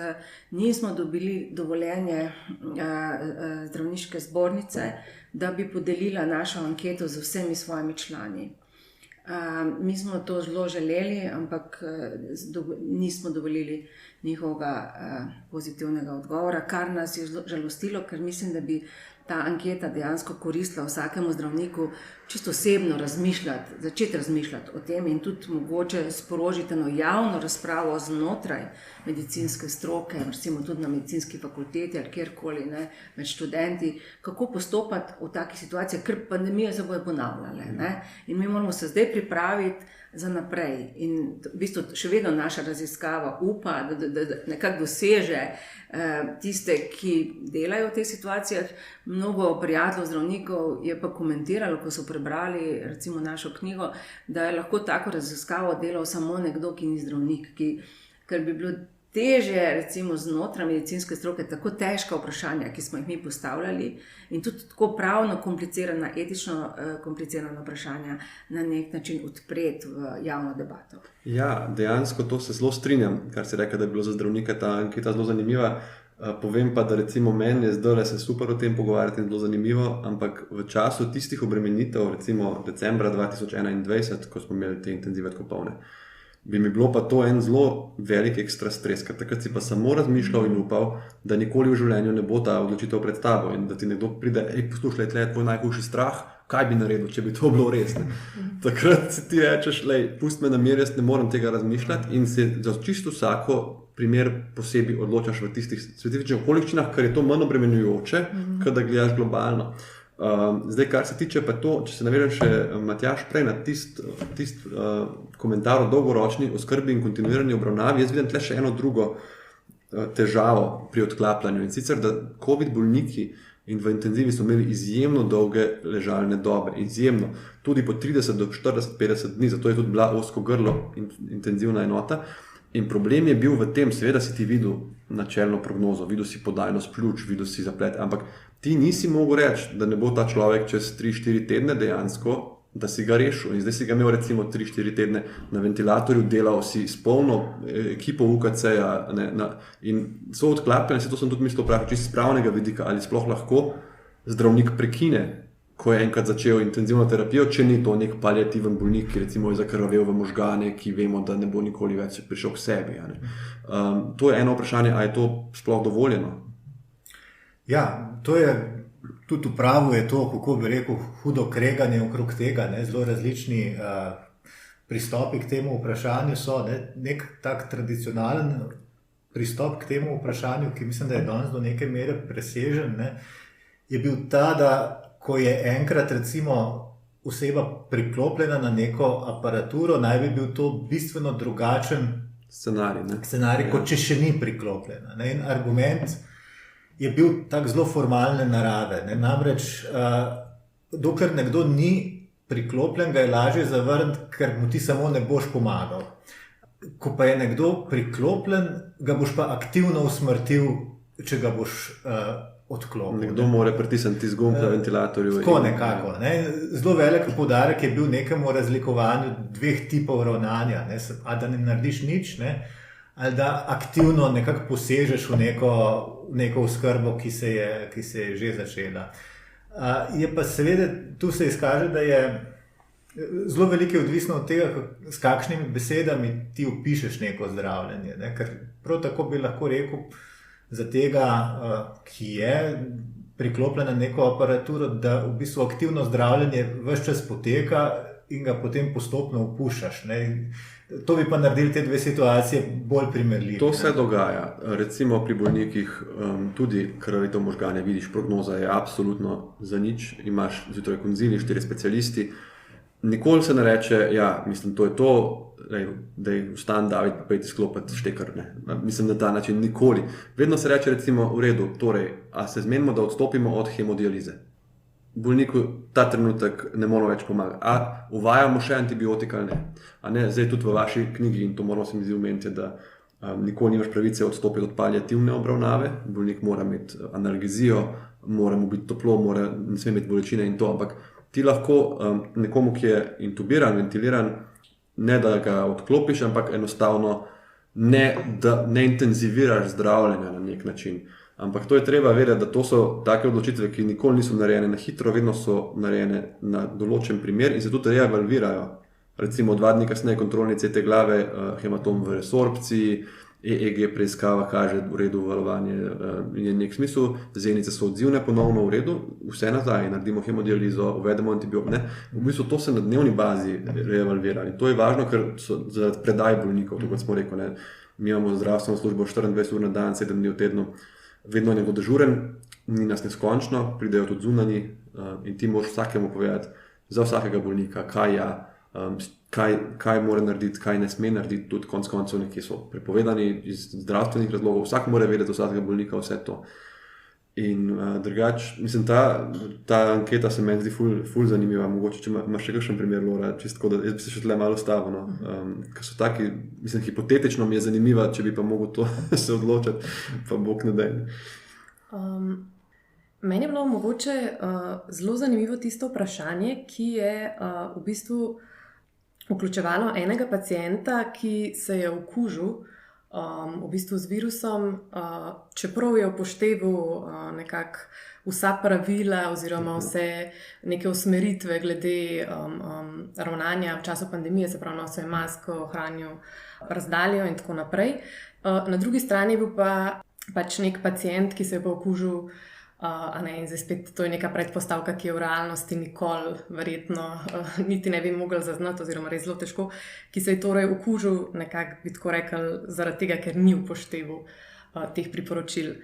nismo dobili dovoljenje zdravniške zbornice, da bi podelila našo anketo z vsemi svojimi člani. Mi smo to zelo želeli, ampak nismo dovolili njihovega pozitivnega odgovora, kar nas je žalostilo, ker mislim, da bi ta anketa dejansko koristila vsakemu zdravniku čisto osebno začeti razmišljati o tem in tudi mogoče sprožiti eno javno razpravo znotraj medicinske stroke, recimo tudi na medicinski fakulteti ali kjerkoli, med študenti, kako postopati v takih situacijah, ker pandemije se bojo ponavljale. In mi moramo se zdaj pripraviti za naprej. In v bistvu še vedno naša raziskava upa, da nekako doseže tiste, ki delajo v teh situacijah. Mnogo prijateljev zdravnikov je pa komentiralo, ko so prebrali recimo našo knjigo, da je lahko tako raziskavo delal samo nekdo, ki ni zdravnik, ker bi bilo teže recimo znotraj medicinske stroke tako težka vprašanja, ki smo jih mi postavljali in tudi tako pravno komplicirana, etično komplicirana vprašanja na nek način odpreti v javno debato. Ja, dejansko to se zelo strinjam, kar si rekel, da je bilo za zdravnika ta anketa zelo zanimiva. Povem pa, da recimo meni je zdaj se super o tem pogovarjati in zelo zanimivo, ampak v času tistih obremenitev, recimo decembra 2021, ko smo imeli te intenzive tako polne, bi mi bilo pa to en zelo velik ekstra stres, ker takrat si pa samo razmišljal in upal, da nikoli v življenju ne bo ta odločitev pred tabo in da ti nekdo pride, poslušaj, tle je tvoj najhujši strah, kaj bi naredil, če bi to bilo res. Takrat si ti rečeš, pusti me na mir, jaz ne morem tega razmišljati in se za čisto vsako primer posebej odločaš v tistih specifičnih okoliščinah, ker je to manj obremenjujoče, kot da gledaš globalno. Zdaj, kar se tiče pa to, če se navežem še Matjaž prej na tist komentar o dolgoročni oskrbi in kontinuirani obravnavi, jaz vidim tle še eno drugo težavo pri odklapljanju. In sicer, da COVID bolniki in v intenzivi so imeli izjemno dolge ležalne dobe, izjemno, tudi po 30 do 40, 50 dni, zato je tudi bila ozko grlo intenzivna enota. In problem je bil v tem, seveda si ti videl načelno prognozo, videl si podajnost pljuč, videl si zaplet, ampak ti nisi mogel reči, da ne bo ta človek čez 3-4 tedne dejansko, da si ga rešil. In zdaj si ga imel recimo 3-4 tedne na ventilatorju, delal si s polno ekipo UKC-ja in so odklapljene, to sem tudi mislil pravi, čisto iz pravnega vidika, ali sploh lahko zdravnik prekine, ko je enkrat začel intenzivno terapijo, če ni to nek paliativen bolnik, ki recimo je zakrvavel v možgane, ki vemo, da ne bo nikoli več prišel k sebi. To je eno vprašanje, a je to sploh dovoljeno? Ja, to je tudi v pravu je to, kako bi rekel, hudo kreganje okrog tega, zelo različni pristopi k temu vprašanju so, nek tak tradicionalen pristop k temu vprašanju, ki mislim, da je danes do neke mere presežen, je bil ta, da ko je enkrat recimo oseba priklopljena na neko aparaturo, naj bi bil to bistveno drugačen scenarij, kot če še ni priklopljena. In argument je bil tak zelo formalne narave. Namreč, dokler nekdo ni priklopljen, ga je lažje zavrniti, ker mu ti samo ne boš pomagal. Ko pa je nekdo priklopljen, ga boš pa aktivno usmrtil, če ga boš odklopil. Nekdo mora pritisniti gumb na ventilatorju. Tako nekako. Zelo velik poudarek je bil nekemu razlikovanju dveh tipov ravnanja. Da ne narediš nič, ali da aktivno nekako posežeš v neko oskrbo, ki se je že začela. Je pa seveda, tu se izkaže, da je zelo veliko odvisno od tega, s kakšnimi besedami ti opišeš neko zdravljenje. Ker prav tako bi lahko rekel, za tega, ki je priklopljen na neko aparaturo, da v bistvu aktivno zdravljenje ves čas poteka in ga potem postopno opuščaš. To bi pa naredili te dve situacije bolj primerljive. To se dogaja. Recimo pri bolnikih tudi krvavitev možgane, vidiš, prognoza je absolutno za nič, imaš zjutraj konzili, 4 specialisti. Nikoli se ne reče, mislim, to je to, da je vstan David, pa pejti sklopiti štekar. Mislim, na ta način nikoli. Vedno se reče recimo v redu, torej, a se zmenimo, da odstopimo od hemodialize. Bolniku ta trenutek ne moramo več pomagati. A uvajamo še antibiotik ali ne? Zdaj tudi v vaši knjigi, in to moramo se mi zdi omeniti, da nikoli nimaš pravice odstopiti od paliativne obravnave. Bolnik mora imeti analgezijo, mora mu biti toplo, ne sme imeti bolečine in to, ampak ti lahko nekomu, ki je intubiran, ventiliran, ne da ga odklopiš, ampak enostavno ne intenziviraš zdravljenja na nek način. Ampak to je treba vedeti, da to so take odločitve, ki nikoli niso narejene na hitro, vedno so narejene na določen primer in se tudi reevalvirajo. Recimo 2 dni kasneje kontrolni CT glave, hematom v resorpciji, EEG preiskava kaže v redu valovanje, je nek smisel, zenice so odzivne ponovno v redu, vse nazaj, naredimo hemodializo, uvedemo antibiotike. V bistvu to se na dnevni bazi revalvira in to je važno, ker so zaradi predaj bolnikov, to kot smo rekli, mi imamo zdravstveno službo 24 ur na dan, 7 dni v tednu, vedno nekdo dežuren, ni nas neskončno, pridejo tudi zunani in ti moraš vsakemu povedati za vsakega bolnika, kaj mora narediti, kaj ne sme narediti, tudi konec koncev nekje so prepovedani iz zdravstvenih razlogov, vsak mora vedeti vsakega bolnika vse to. In drugače, mislim, ta anketa se meni zdi ful zanimiva, mogoče, če imaš še kakšen primer, Lora, čisto, da jaz bi se še tle malo stavil, ker so taki, mislim, hipotetično mi je zanimiva, če bi pa mogel to se odločiti, pa bog ne daj. Meni je bilo mogoče zelo zanimivo tisto vprašanje, ki je v bistvu vključevalo enega pacienta, ki se je okužil v bistvu z virusom, čeprav je upošteval nekako vsa pravila oziroma vse neke usmeritve glede ravnanja v času pandemije, se pravi nosil masko, ohranil razdaljo in tako naprej. Na drugi strani je bil pač nek pacient, ki se je pa okužil. In zdaj spet to je neka predpostavka, ki je v realnosti nikoli verjetno niti ne bi mogli zaznati oziroma res zelo težko, ki se je torej okužil nekako, bi tako rekel, zaradi tega, ker ni upošteval teh priporočil.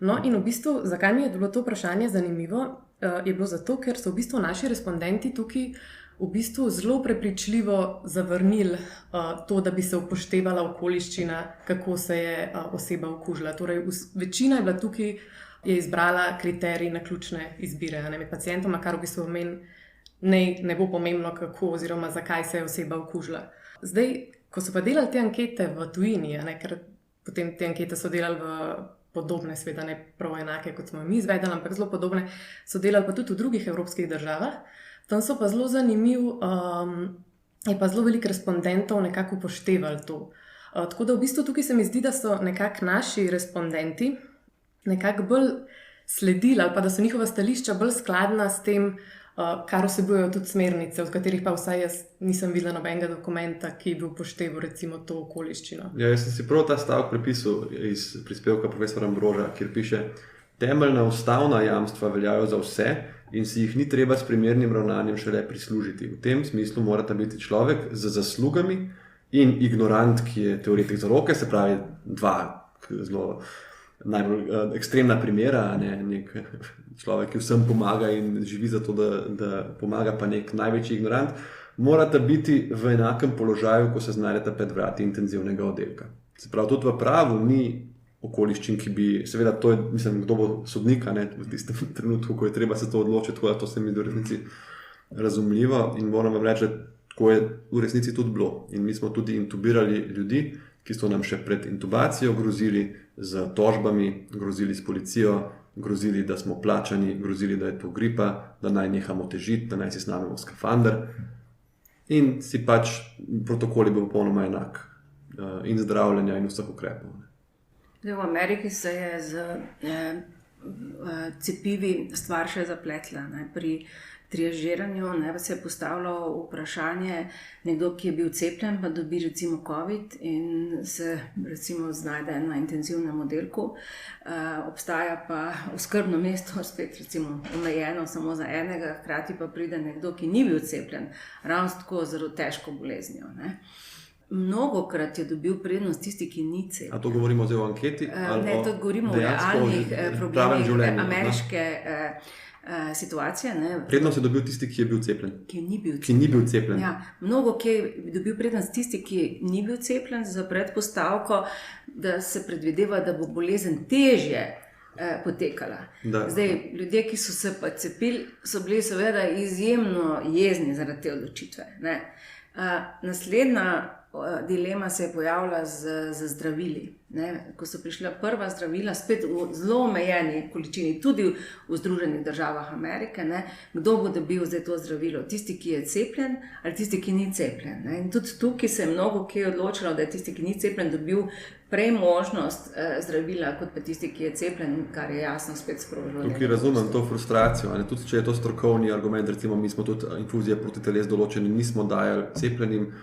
No in v bistvu, zakaj mi je bilo to vprašanje zanimivo, je bilo zato, ker so v bistvu naši respondenti tukaj v bistvu zelo prepričljivo zavrnili to, da bi se upoštevala okoliščina, kako se je oseba okužila. Torej, večina je bila tukaj je izbrala kriterij na ključne izbire med pacientoma, kar v bistvu meni ne bo pomembno, kako oziroma zakaj se je oseba okužila. Zdaj, ko so pa delali te ankete v tujini, ker potem te ankete so delali v podobne, seveda ne prav enake, kot smo mi izvedeli, ampak zelo podobne, so delali pa tudi v drugih evropskih državah. Tam so pa zelo zanimivo, je pa zelo veliko respondentov nekako upoštevali to. Tako da v bistvu tukaj se mi zdi, da so nekako naši respondenti nekako bolj sledili ali pa da so njihova stališča bolj skladna s tem, kar vsebujejo tudi smernice, od katerih pa vsaj jaz nisem videla nobenega dokumenta, ki bi upošteval recimo to okoliščino. Ja, jaz sem si prav ta stavek prepisal iz prispevka profesora Ambroža, kjer piše: temeljna ustavna jamstva veljajo za vse in si jih ni treba s primernim ravnanjem šele prislužiti. V tem smislu morata biti človek z zaslugami in ignorant, ki je teoretik za roke, se pravi dva zelo najbolj ekstremna primera, nek človek, ki vsem pomaga in živi za to, da pomaga, pa nek največji ignorant, morata biti v enakem položaju, ko se znajdeta pred vrati intenzivnega oddelka. Se pravi, tudi v pravu ni okoliščin, ki bi, seveda to je, mislim, kdo bo sodnik, v tistem trenutku, ko je treba se to odločiti, tako da to se mi do resnici razumljivo in moram vam reči, da tako je v resnici tudi bilo. In mi smo tudi intubirali ljudi, ki so nam še pred intubacijo grozili z tožbami, grozili s policijo, grozili, da smo plačani, grozili, da je to gripa, da naj nehamo težiti, da naj si snamemo skafander. In si pač protokol je bil popolnoma enak in zdravljenja in vseh ukrepov. V Ameriki se je z cepivi stvar še zapletla. Pri triažiranju se je postavilo vprašanje, nekdo, ki je bil cepljen, pa dobi recimo COVID in se recimo znajde na intenzivnem oddelku. Obstaja pa oskrbno mesto, spet recimo omejeno samo za enega, hkrati pa pride nekdo, ki ni bil cepljen, ravno tako zelo težko boleznijo. Mnogokrat je dobil prednost tisti, ki ni cepljen. A to govorimo zdaj o anketi? Ne, to govorimo o realnih problemih ameriške situacije. Prednost je dobil tisti, ki je bil cepljen. Ki ni bil cepljen. Ja, mnogo ki je dobil prednost tisti, ki ni bil cepljen, za predpostavko, da se predvideva, da bo bolezen težje potekala. Zdaj, ljudje, ki so se pa cepili, so bili seveda izjemno jezni zaradi te odločitve. Naslednja dilema se je pojavila z zdravili. Ko so prišla prva zdravila, spet v zelo omejeni količini, tudi v Združenih državah Amerike, kdo bo dobil zdaj to zdravilo? Tisti, ki je cepljen ali tisti, ki ni cepljen? In tudi tukaj se je mnogo ki je odločilo, da je tisti, ki ni cepljen, dobil prej možnost zdravila, kot pa tisti, ki je cepljen, kar je jasno spet sprožilo. Tukaj razumem to frustracijo. Tudi če je to strokovni argument, recimo mi smo tudi infuzije proti teles določeni, nismo dajali cepljenim,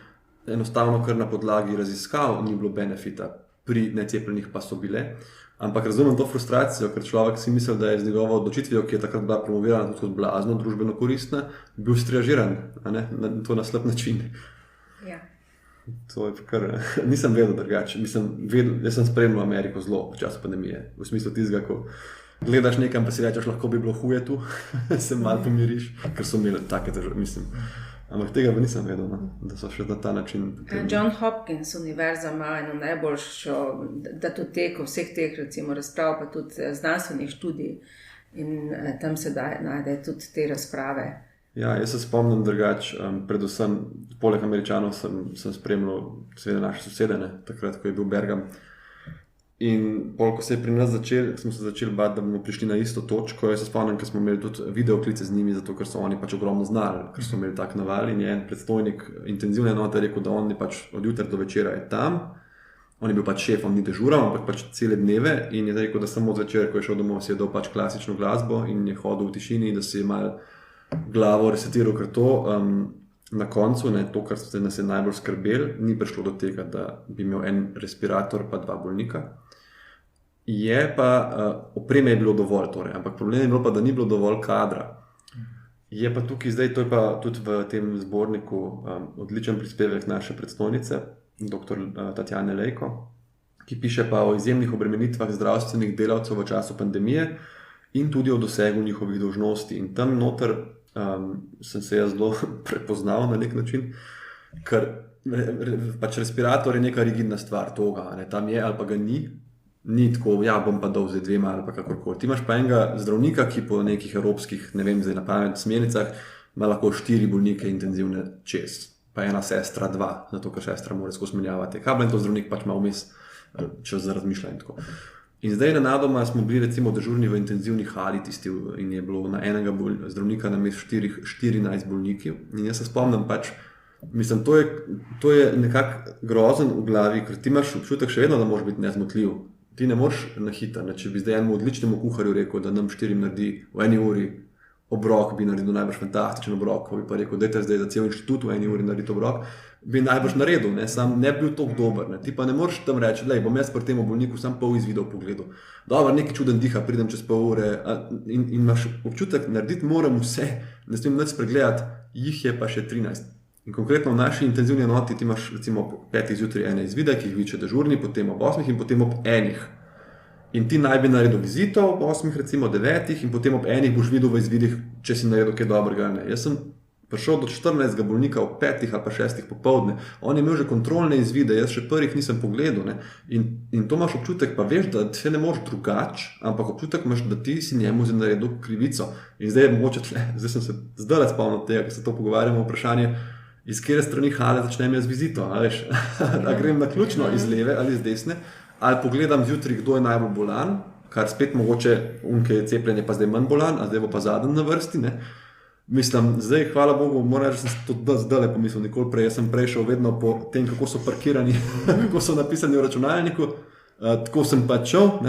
enostavno, ker na podlagi raziskav ni bilo benefita pri necepljenih pa so bile. Ampak razumem to frustracijo, ker človek si misli, da je z njegovo odločitvijo, ki je takrat bila promovirana kot blazno, družbeno koristna, bil striažiran, to na slab način. Ja. To je kar, nisem vedel drugače. Jaz sem spremljal Ameriko zelo v času pandemije, v smislu tistega, ko gledaš nekam, pa si rečeš, lahko bi bilo huje tu, se malo pomiriš, ker so imeli take težave, mislim. Ampak tega pa nisem vedel, da so še na ta način. John Hopkins univerza ima eno najboljšo datoteko vseh teh recimo razprav, pa tudi znanstvenih študij in tam se najde tudi te razprave. Ja, jaz se spomnim drugače, predvsem poleg Američanov sem spremljal seveda naše sosede, takrat, ko je bil Bergam. In pol, ko se je pri nas smo se začeli bati, da bomo prišli na isto točko. Jaz se spomnim, ker smo imeli tudi videoklice z njimi, zato ker so oni pač ogromno znali, ker so imeli tak naval in je en predstojnik intenzivne enote rekel, da on pač od jutra do večera je tam. On je bil pač šefom, ni dežural, ampak pač cele dneve in je rekel, da samo od večera, ko je šel domov, si je dal pač klasično glasbo in je hodil v tišini, da si je mal glavo resetiral, ker to na koncu, to, kar nas je najbolj skrbel, ni prišlo do tega, da bi imel en respirator pa 2 bolnika. Je pa, opreme je bilo dovolj, torej, ampak problem je bilo pa, da ni bilo dovolj kadra. Je pa tukaj zdaj, to je pa tudi v tem zborniku odličen prispevek naše predstojnice, dr. Tatjane Lejko, ki piše pa o izjemnih obremenitvah zdravstvenih delavcev v času pandemije in tudi o dosegu njihovih dolžnosti. In tam noter sem se jaz zelo prepoznal na nek način, ker pač respirator je neka rigidna stvar toga, tam je ali pa ga ni tako, ja, bom pa dal zdaj 2 ali pa kakorkoli. Ti imaš pa enega zdravnika, ki po nekih evropskih, ne vem, zdaj na pamet smernicah, ima lahko 4 bolnike intenzivne čez, pa ena sestra 2, zato ker sestra mora skozi menjavati kable in to zdravnik pač ima vmes čas za razmišljanje. In zdaj nenadoma smo bili recimo dežurni v intenzivni hali tisti in je bilo na enega zdravnika namesto 14 bolnikov. In jaz se spomnim pač, mislim, to je nekako grozen v glavi, ker ti imaš občutek še vedno, da moraš biti nezmotljiv. Ti ne moreš na hitro, če bi zdaj enemu odličnemu kuharju rekel, da nam 4 naredi v 1 uri obrok, bi naredil najbrž fantastičen obrok, ko bi pa rekel, dajte zdaj za cel inštitut v 1 uri narediti obrok, bi najbrž naredil, sam ne bi bil toliko dober. Ti pa ne moreš tam reči, lej, bom jaz pri tem bolniku sam pol izvidel pogledu. Dobro, neki čuden diha, pridem čez pol ure in imaš občutek, narediti moram vse, ne smem nič spregledati, jih je pa še 13. In konkretno v naši intenzivni enoti ti imaš recimo ob 5 zjutraj ene izvide, ki jih viče dežurni, potem ob 8 in potem ob 1. In ti naj bi naredil vizito ob 8, recimo 9 in potem ob 1 boš videl v izvidih, če si naredil kaj dobrega. Jaz sem prišel do 14 bolnika ob 5 ali pa 6 popoldne. On je imel že kontrolne izvide, jaz še prvih nisem pogledal. In to imaš občutek, pa veš, da se ne moreš drugače, ampak občutek imaš, da ti si njemu naredil krivico. In zdaj je mogoče zdaj sem se zdaj spomnil tega, ker se to pogovarjamo vprašanje, iz kere strani hale začnem jaz vizito, da grem na ključno iz leve ali iz desne, ali pogledam zjutraj, kdo je najbolj bolan, kar spet mogoče unke je cepljenje pa zdaj manj bolan, a zdaj bo pa zadnji na vrsti. Mislim, zdaj, hvala Bogu, moram reči, da sem to zdaj pomislil, nikoli prej. Jaz sem prešel vedno po tem, kako so parkirani, kako so napisani v računalniku, tako sem pač šel.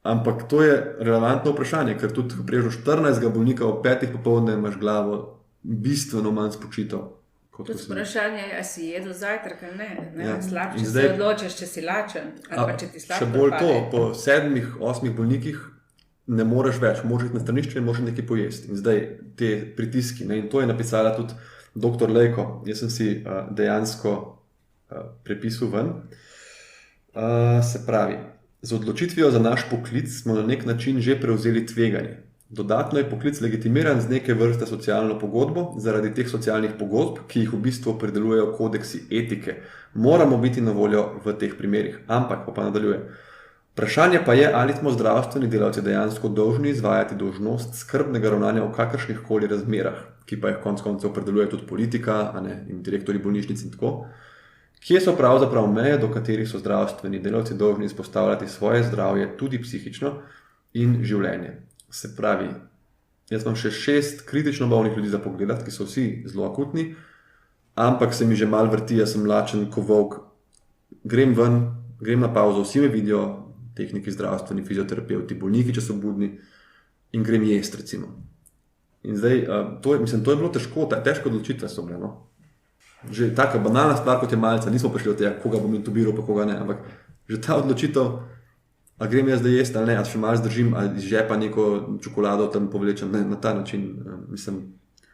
Ampak to je relevantno vprašanje, ker tudi, ko priješ do 14 bolnika ob 5 popoldne, imaš glavo bistveno manj spočito. Tudi vprašanje je, a si jedel zajtrk ali ne. Slab, če se odločiš, če si lačen, ali pa če ti slab propade. Še bolj to, po 7-8 bolnikih ne moreš več, moraš iti na stranišče in moraš nekaj pojesti. In zdaj te pritiski, in to je napisala tudi dr. Lejko, jaz sem si dejansko prepisal ven. Se pravi, z odločitvijo za naš poklic smo na nek način že prevzeli tveganje. Dodatno je poklic legitimiran z neke vrste socialno pogodbo, zaradi teh socialnih pogodb, ki jih v bistvu predelujejo kodeksi etike. Moramo biti na voljo v teh primerih, ampak pa nadaljuje. Vprašanje pa je, ali smo zdravstveni delavci dejansko dolžni izvajati dolžnost skrbnega ravnanja v kakršnih koli razmerah, ki pa jih konec koncev predeluje tudi politika, in direktori bolnišnic in tako. Kje so pravzaprav meje, do katerih so zdravstveni delavci dolžni izpostavljati svoje zdravje, tudi psihično in življenje. Se pravi, jaz imam še 6 kritično bolnih ljudi za pogledati, ki so vsi zelo akutni, ampak se mi že mal vrti, jaz sem lačen ko volk, grem ven, grem na pauzo, vsi me vidijo, tehniki zdravstveni, fizioterapeuti, bolniki, če so budni, in grem jest, recimo. In zdaj, to je bilo težko odločitve so bile, Že taka banalna stvar, kot je malica, nismo prišli od tega, koga bom intubiral, pa koga ne, ampak že ta odločitev, a grem jaz zdaj jesti ali ne, a še malo zdržim, ali iz žepa neko čokolado tam povlečem, ne, na ta način, mislim,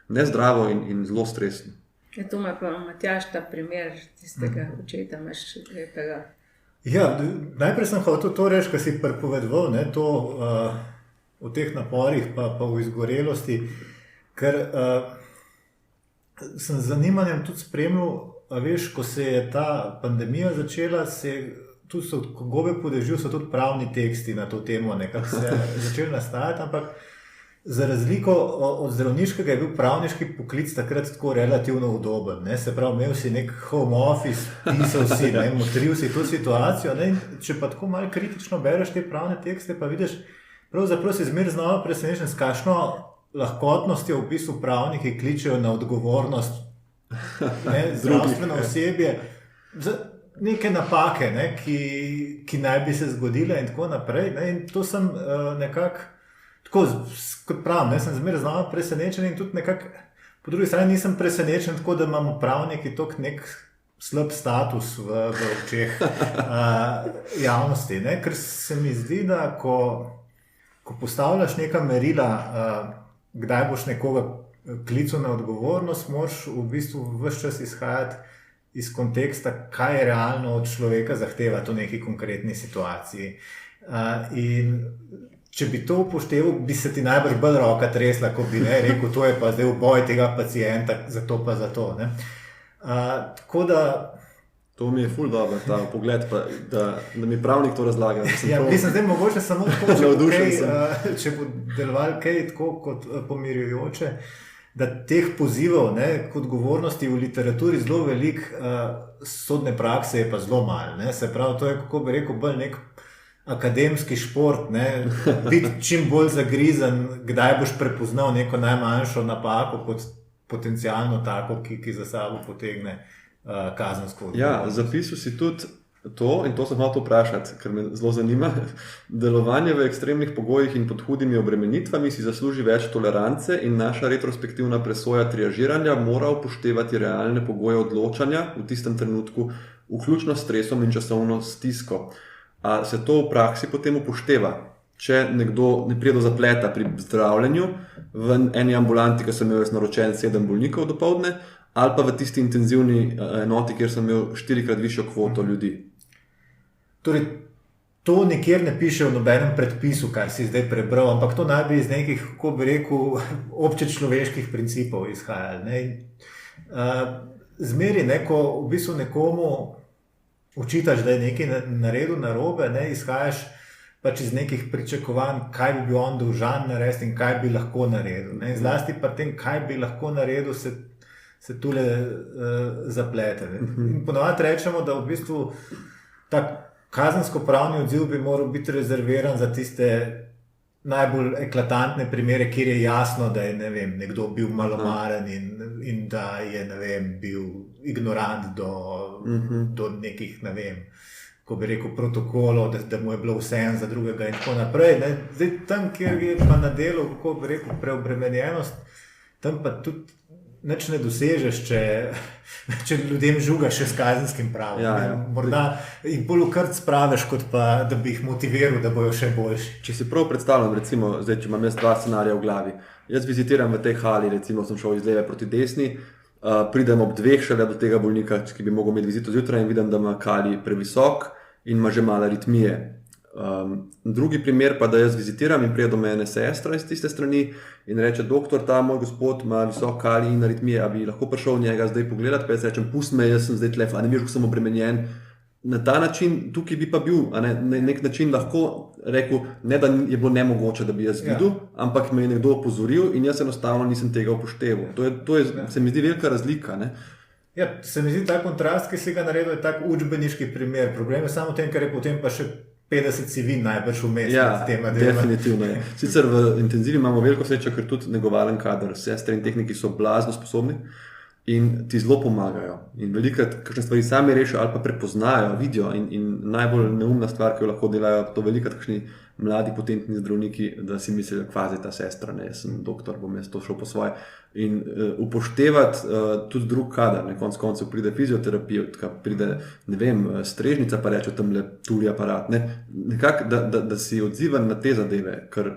nezdravo in zelo stresno. Ja, to ima pa Matjaž ta primer tistega očeta, imaš lepega. Ja, najprej sem hotel to reči, kar si pripovedoval, ne, to o teh naporih pa o izgorelosti, ker sem z zanimanjem tudi spremljal, veš, ko se je ta pandemija začela, tudi so, ko gobe po dežju, so tudi pravni teksti na to temo nekako se začeli nastajati, ampak za razliko od zdravniškega je bil pravniški poklic takrat tako relativno udoben. Ne? Se pravi, imel si nek home office, pisal si, motril si to situacijo. Ne? Če pa tako malo kritično bereš te pravne tekste, pa vidiš, pravzaprav si zmer znova presenečen, s kakšno lahkotnostjo v bistvu pravniki kličejo na odgovornost zdravstveno osebje za neke napake, ne? Ki naj bi se zgodile in tako naprej. Ne? In to sem nekako tako, kot pravim, sem zmeraj znova presenečen in tudi nekako, po drugi strani nisem presenečen tako, da imamo pravniki tok nek slab status v očeh javnosti. Ne? Ker se mi zdi, da ko postavljaš neka merila, kdaj boš nekoga klical na odgovornost, moraš v bistvu ves čas izhajati iz konteksta, kaj je realno od človeka zahtevati v neki konkretni situaciji. In če bi to upošteval, bi se ti najbrž bolj roka tresla, ko bi rekel, to je pa zdaj uboj tega pacienta, zato pa zato. Ne? Tako da... To mi je ful dobro, ta pogled, pa, da mi pravnik to razlaga. Ja, mislim, zdaj mogoče samo tako, če bo deloval kaj tako kot pomirjujoče, da teh pozivov k odgovornosti v literaturi zelo velik, sodne prakse je pa zelo malo. Se pravi, to je, kako bi rekel, bolj nek akademski šport, biti čim bolj zagrizen, kdaj boš prepoznal neko najmanjšo napako kot potencialno tako, ki za sabo potegne kazensko odgovornost. Ja, zapisal si tudi to in to sem hotel vprašati, ker me zelo zanima. Delovanje v ekstremnih pogojih in pod hudimi obremenitvami si zasluži več tolerance in naša retrospektivna presoja triažiranja mora upoštevati realne pogoje odločanja v tistem trenutku, vključno s stresom in časovno stisko. A se to v praksi potem upošteva, če nekdo ne pride do zapleta pri zdravljenju v eni ambulanti, ki sem imel naročen 7 bolnikov dopoldne, ali pa v tisti intenzivni enoti, kjer sem imel 4-krat višjo kvoto ljudi? Torej, to nikjer ne piše v nobenem predpisu, kar si zdaj prebral, ampak to naj bi iz nekih, kako bi rekel, občečloveških principov izhajali. Zmeri, ko v bistvu nekomu učitaš, da je nekaj naredil narobe, izhajaš pač iz nekih pričakovanj, kaj bi bil on dolžan narediti in kaj bi lahko naredil. Zlasti pa tem, kaj bi lahko naredil, se tule zaplete. In ponovadi rečemo, da v bistvu ta kazensko-pravni odziv bi moral biti rezerviran za tiste najbolj eklatantne primere, kjer je jasno, da je nekdo bil malomaren in da je bil ignorant do nekih, ko bi rekel, protokolov, da mu je bilo vseeno za drugega in tako naprej. Zdaj, tam, kjer je pa na delu, kako bi rekel, preobremenjenost, tam pa tudi nič ne dosežeš, če ljudem žugaš še s kazenskim pravom. Morda jih bolj v krt spraviš, kot pa da bi jih motiviral, da bojo še boljši. Če si prav predstavljam, recimo, zdaj, če imam jaz 2 scenarija v glavi, jaz vizitiram v tej hali, recimo sem šel iz leve proti desni, pridem ob 2 šele do tega bolnika, ki bi mogel imeti vizito zjutraj in vidim, da ima kali previsok in ima že malo aritmije. Drugi primer pa, da jaz vizitiram in prije do mene sestra iz tiste strani in reče, doktor, ta moj gospod ima visok kali in aritmije, a bi lahko prišel njega zdaj pogledati, pa jaz rečem, pust me, jaz sem zdaj tlef, a ne miš, ko sem obremenjen. Na ta način, tukaj bi pa bil, na nek način lahko rekel, ne da je bilo nemogoče, da bi jaz videl, ampak me je nekdo opozoril in jaz enostavno nisem tega upošteval. To je se mi zdi velika razlika, ne? Ja, se mi zdi ta kontrast, ki si ga naredil, je tak učbeniški primer. Problem je samo v tem, ker je potem pa še 50 civil najbrž vmes med tema deloma. Definitivno je. Sicer v intenzivi imamo veliko srečo, ker tudi negovalen kader, sestre in tehniki so blazno sposobni, in ti zelo pomagajo. In velikrat kakšne stvari sami rešijo ali pa prepoznajo, vidijo in najbolj neumna stvar, ki jo lahko delajo, to velikrat kakšni mladi potentni zdravniki, da si mislijo, kvazi ta sestra, ne, jaz sem doktor, bom jaz to šel po svoje. In upoštevati tudi drug kadar, na koncu pride fizioterapija, pride, ne vem, strežnica, pa reče tam le tuli aparat, ne, nekako, da si odzivan na te zadeve, ker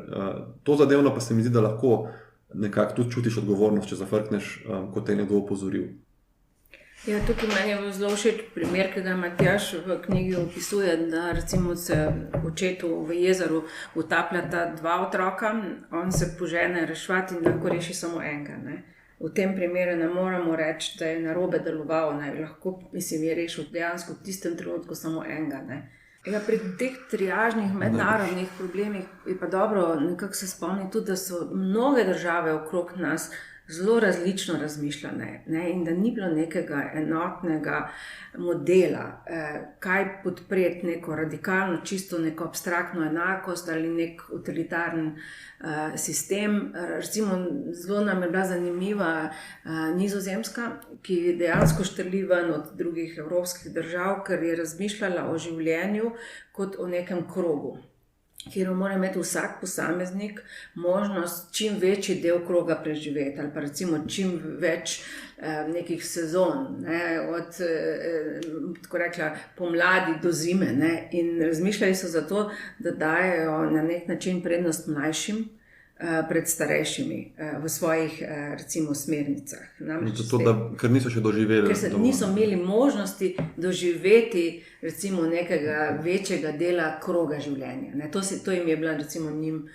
to zadevno pa se mi zdi, da lahko nekako tudi čutiš odgovornost, če zafrkneš, kot te je nekdo opozoril. Ja, tukaj meni je zelo všeč primer, ki ga Matjaž v knjigi opisuje, da recimo se očetu v jezeru utapljata 2 otroka, on se požene reševati in lahko reši samo enega. Ne. V tem primeru ne moramo reči, da je narobe deloval, ne. Lahko je rešil dejansko v tistem trenutku samo enega. Ne. Ja, pri teh triažnih mednarodnih problemih je pa dobro nekako se spomniti tudi, da so mnoge države okrog nas zelo različno razmišljane, ne, in da ni bilo nekega enotnega modela, kaj podpreti neko radikalno, čisto neko abstraktno enakost ali nek utilitaren sistem. Recimo, zelo nam je bila zanimiva Nizozemska, ki dejansko štrli ven od drugih evropskih držav, ker je razmišljala o življenju kot o nekem krogu, kjer mora imeti vsak posameznik možnost čim večji del kroga preživeti ali pa recimo čim več nekih sezon, ne, od tako rekla, pomladi do zime, ne, in razmišljali so zato, da dajejo na nek način prednost mlajšim pred starejšimi v svojih recimo smernicah. Zato, ker niso še doživeli. Ker niso imeli možnosti doživeti recimo nekega večjega dela kroga življenja. Ne. To jim je bila recimo njim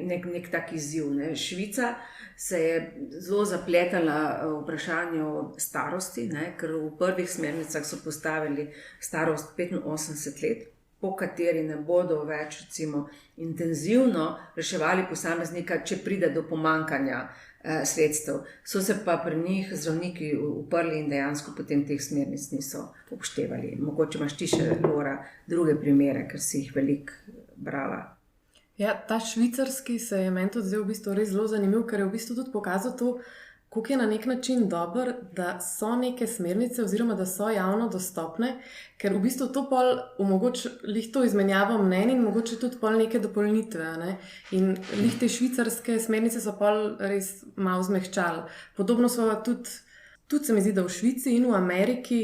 nek tak izziv. Ne. Švica se je zelo zapletala v vprašanju starosti, ne, ker v prvih smernicah so postavili starost 85 let, po kateri ne bodo več recimo intenzivno reševali posameznika, če pride do pomankanja sredstev. So se pa pri njih zdravniki uprli in dejansko potem teh smernic niso upoštevali. Mogoče imaš ti še, Lora, druge primere, ker si jih veliko brala. Ja, ta švicarski se je meni tudi zdaj v bistvu res zelo zanimiv, ker je v bistvu tudi pokazal to, koliko je na nek način dober, da so neke smernice oziroma da so javno dostopne, ker v bistvu to pol omogoča lih to izmenjavo mnenj in mogoče tudi pol neke dopolnitve. Ne? In lih te švicarske smernice so pol res malo zmehčali. Podobno so tudi se mi zdi, da v Švici in v Ameriki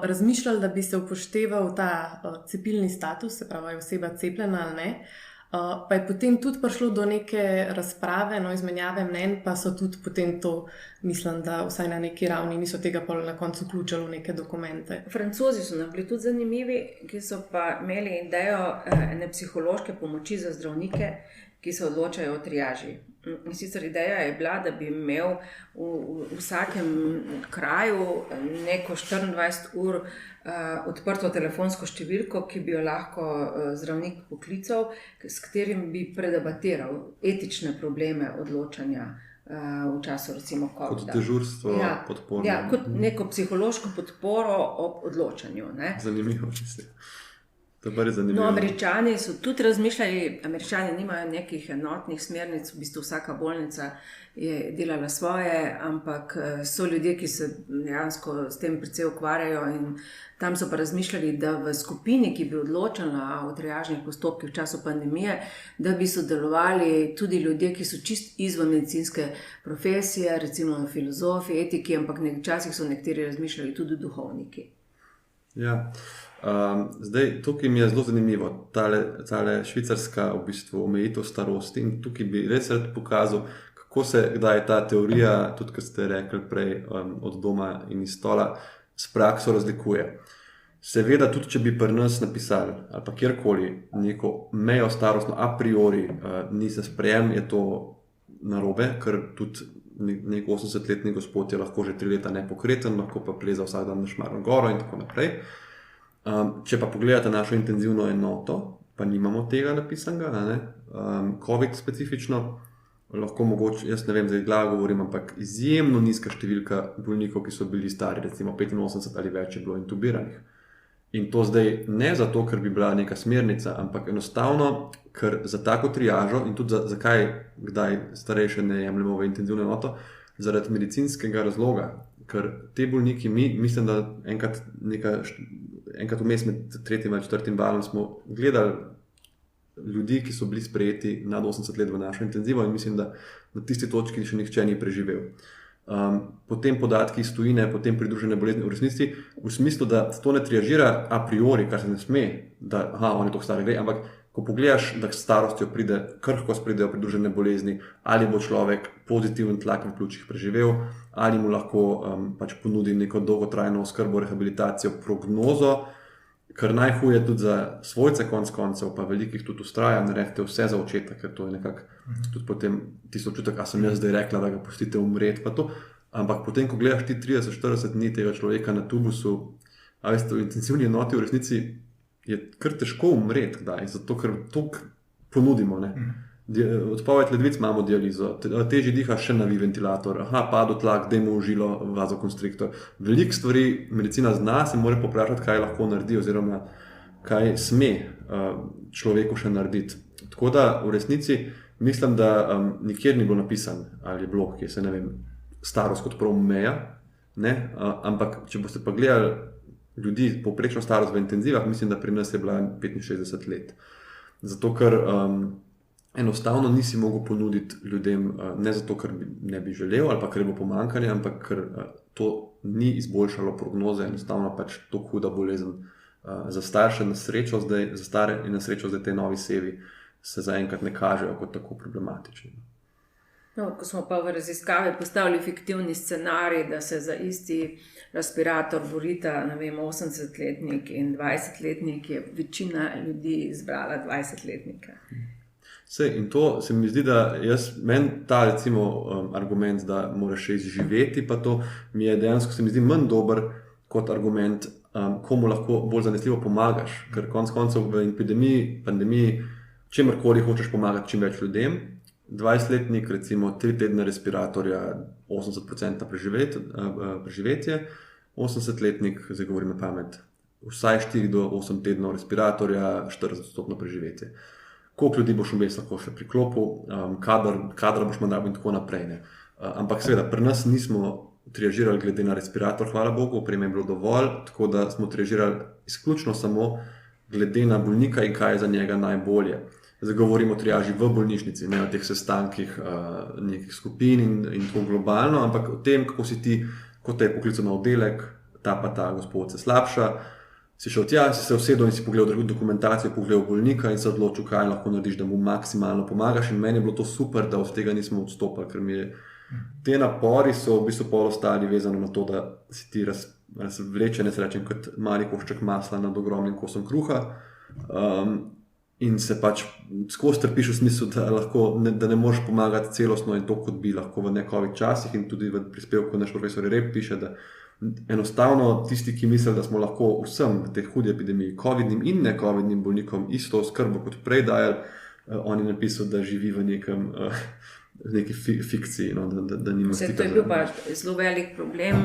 razmišljali, da bi se upošteval ta cepilni status, se pravi, je oseba cepljena ali ne. Pa je potem tudi prišlo do neke razprave, izmenjave mnenj, pa so tudi potem to, mislim, da vsaj na neki ravni niso tega pol na koncu vključili v neke dokumente. Francozi so nam bili tudi zanimivi, ki so pa imeli idejo ene psihološke pomoči za zdravnike, ki se odločajo o triaži. In sicer ideja je bila, da bi imel v vsakem kraju neko 24 ur odprto telefonsko številko, ki bi jo lahko zdravnik poklical, s katerim bi predebatiral etične probleme odločanja v času recimo COVID-a. Kot dežurstvo, podporno. Ja, kot neko psihološko podporo ob odločanju. Ne? Zanimivo, mislim. To je zanimivo. No, Američani so tudi razmišljali, Američani nimajo nekih enotnih smernic, v bistvu vsaka bolnica je delala svoje, ampak so ljudje, ki se dejansko s tem precej ukvarjajo in tam so pa razmišljali, da v skupini, ki bi odločala o triažnih postopkih v času pandemije, da bi sodelovali tudi ljudje, ki so čist izven medicinske profesije, recimo filozofi, etiki, ampak včasih so nekateri razmišljali tudi duhovniki. Ja. Zdaj, tukaj mi je zelo zanimivo, tale švicarska v bistvu omejitev starosti in tukaj bi res rad pokazal, kako se kdaj ta teorija, tudi kot ste rekli prej, od doma in iz stola, s prakso razlikuje. Seveda, tudi če bi pri nas napisali ali pa kjerkoli neko mejo starostno a priori ni za sprejem, je to narobe, ker tudi nek 80-letni gospod je lahko že 3 leta nepokreten, lahko pa pleza vsak dan na Šmarno goro in tako naprej. Če pa pogledate našo intenzivno enoto, pa nimamo tega napisanega, ne? COVID specifično, lahko mogoče, jaz ne vem, zdaj glavo govorim, ampak izjemno nizka številka bolnikov, ki so bili stari, recimo 85 ali več je bilo intubiranih. In to zdaj ne zato, ker bi bila neka smernica, ampak enostavno, ker za tako triažo in tudi zakaj kdaj starejše ne jemljemo v intenzivno enoto, zaradi medicinskega razloga, ker te bolniki, mislim, da enkrat vmes med 3. in 4. valom smo gledali ljudi, ki so bili sprejeti nad 80 let v našo intenzivo in mislim, da na tisti točki še nihče ni preživel. Potem podatki iz tujine, potem pridružene bolezni v resnici, v smislu, da to ne triažira a priori, kar se ne sme, da on je toliko stari gre, ampak ko pogledaš, da s starostjo krhkost pridejo pridružene bolezni, ali bo človek pozitiven tlak v pljučih preživel, ali mu lahko pač ponudi neko dolgotrajno oskrbo, rehabilitacijo, prognozo, kar najhuje tudi za svojce konc koncev, pa velikih tudi ustraja, naredite vse za očeta, ker to je nekako tudi potem tisto občutek, a sem jaz zdaj rekla, da ga pustite umreti, pa to. Ampak potem, ko gledaš ti 30-40 dni tega človeka na tubusu, a veste, v intenzivni enoti v resnici je kar težko umreti, kdaj, zato ker toliko ponudimo, ne. Odpoved ledvic, imamo dializo, težji diha, še novi ventilator, padel tlak, dajmo v žilo vazokonstriktor. Veliko stvari medicina zna, se mora poprašati, kaj lahko naredi oziroma kaj sme človeku še narediti. Tako da v resnici mislim, da nikjer ni bilo napisan, ali je bilo, ki se ne vem, starost kot prav meja, ne? Ampak če boste pa gledali ljudi, povprečno starost v intenzivah, mislim, da pri nas je bila 65 let. Zato, ker enostavno nisi mogel ponuditi ljudem, ne zato, ker ne bi želel ali pa ker je bilo pomanjkanje, ampak ker to ni izboljšalo prognoze, enostavno pač to huda bolezen. Za starše na srečo zdaj, za stare in na srečo zdaj te novi sevi se zaenkrat ne kažejo kot tako problematični. No, ko smo pa v raziskavi postavili fiktivni scenarij, da se za isti respirator borita, ne vem, 80-letnik in 20-letnik, je večina ljudi izbrala 20-letnika. In to se mi zdi, da meni ta recimo argument, da moraš še izživeti, pa to mi je dejansko se mi zdi manj dober kot argument, komu lahko bolj zanesljivo pomagaš, ker konec koncev v epidemiji, pandemiji, čemrkoli hočeš pomagati čim več ljudem. 20-letnik, recimo 3 tedne respiratorja, 80% preživetje, 80-letnik, zdaj govorim na pamet, vsaj 4 do 8 tednov respiratorja, 40% preživetje. Koliko ljudi boš vmes lahko še priklopil, kadra boš manj in tako naprej. Ne. Ampak seveda, pri nas nismo triažirali glede na respirator, hvala Bogu, opreme je bilo dovolj, tako da smo triažirali izključno samo glede na bolnika in kaj je za njega najbolje. Zdaj govorimo o triaži v bolnišnici, ne o teh sestankih nekih skupin in tako globalno, ampak o tem, kako si ti, ko te je poklical na oddelek, ta pa ta gospod se slabša, si šel tja, si se usedel in si pogledal dokumentacijo, pogledal bolnika in se odločil, kaj lahko narediš, da mu maksimalno pomagaš. In meni je bilo to super, da od tega nismo odstopili, ker mi je te napori so v bistvu pol ostali vezani na to, da si ti razvleče, ne se rečem, kot mali košček masla nad ogromnim kosom kruha in se pač skozi trpiš v smislu, da ne moreš pomagati celostno in to, kot bi lahko v ne-covid časih in tudi v prispevku naš profesor Rep piše, da enostavno tisti, ki mislijo, da smo lahko vsem v teh hudi epidemiji, covidnim in ne-covidnim bolnikom isto skrbo kot prej dajali, on je napisal, da živi v neki fikciji, no, da nima stika. To je bil pa zelo velik problem,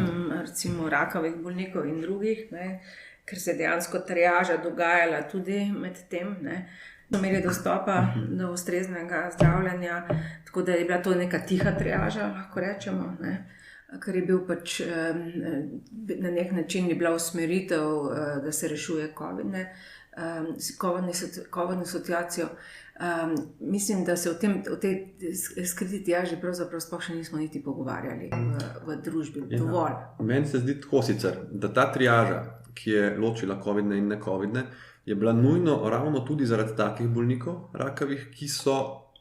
recimo rakavih bolnikov in drugih, ne, ker se dejansko triaža dogajala tudi med tem, ne. Imeli dostopa do ustreznega zdravljenja, tako da je bila to neka tiha triaža, lahko rečemo, ne. Ker je bil pač na nek način je bila usmeritev, da se rešuje covidno situacijo. Mislim, da se o tej skriti triaži pravzaprav sploh še nismo niti pogovarjali v družbi. Dovolj. Meni se zdi tako sicer, da ta triaža, ki je ločila covidne in ne-covidne, je bila nujno ravno tudi zaradi takih bolnikov rakavih, ki so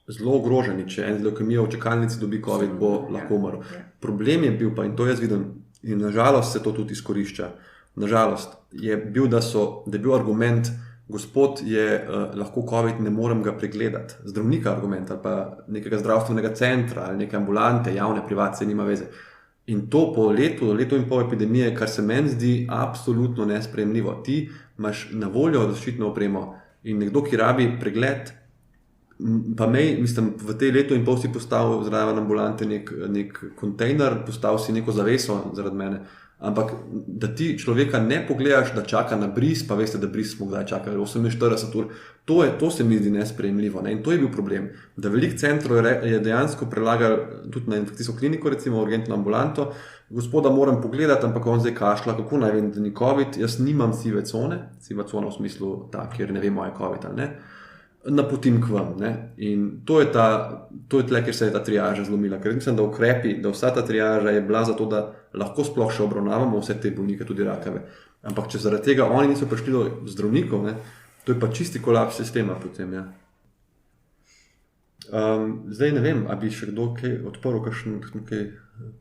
zelo ogroženi, če en z levkemijo v čakalnici dobi covid, bo lahko umrl. Problem je bil pa, in to jaz vidim, in nažalost se to tudi izkorišča, nažalost je bil, da je bil argument, gospod je lahko covid, ne morem ga pregledati. Zdravnika argument ali pa nekega zdravstvenega centra ali neke ambulante, javne, privatne, nima veze. In to po letu in pol epidemije, kar se meni zdi absolutno nesprejemljivo. Ti imaš na voljo zaščitno opremo in nekdo, ki rabi pregled, pa mislim, v tej letu in pol si postavil zraven ambulante nek kontejner, postavil si neko zaveso zaradi mene, Ampak da ti človeka ne pogledaš, da čaka na bris, pa veste, da bris smo kdaj čakali 48 ur, to se mi zdi nesprejemljivo. Ne? In to je bil problem, da veliko centrov je dejansko prelagal tudi na infekcijsko kliniko, recimo urgentno ambulanto, gospoda moram pogledati, ampak on zdaj kašla, kako naj vem, da ni COVID, jaz nimam siva cona v smislu ta, kjer ne vemo, je COVID ali ne, napotim k vam. Ne? In to je tle, kjer se je ta triaža zlomila, ker mislim, da vsa ta triaža je bila zato, da lahko sploh še obravnavamo vse te bolnike, tudi rakave. Ampak če zaradi tega oni niso prišli do zdravnikov, ne, to je pa čisti kolaps sistema potem. Ja. Zdaj ne vem, a bi še kdo kaj odprl, kaj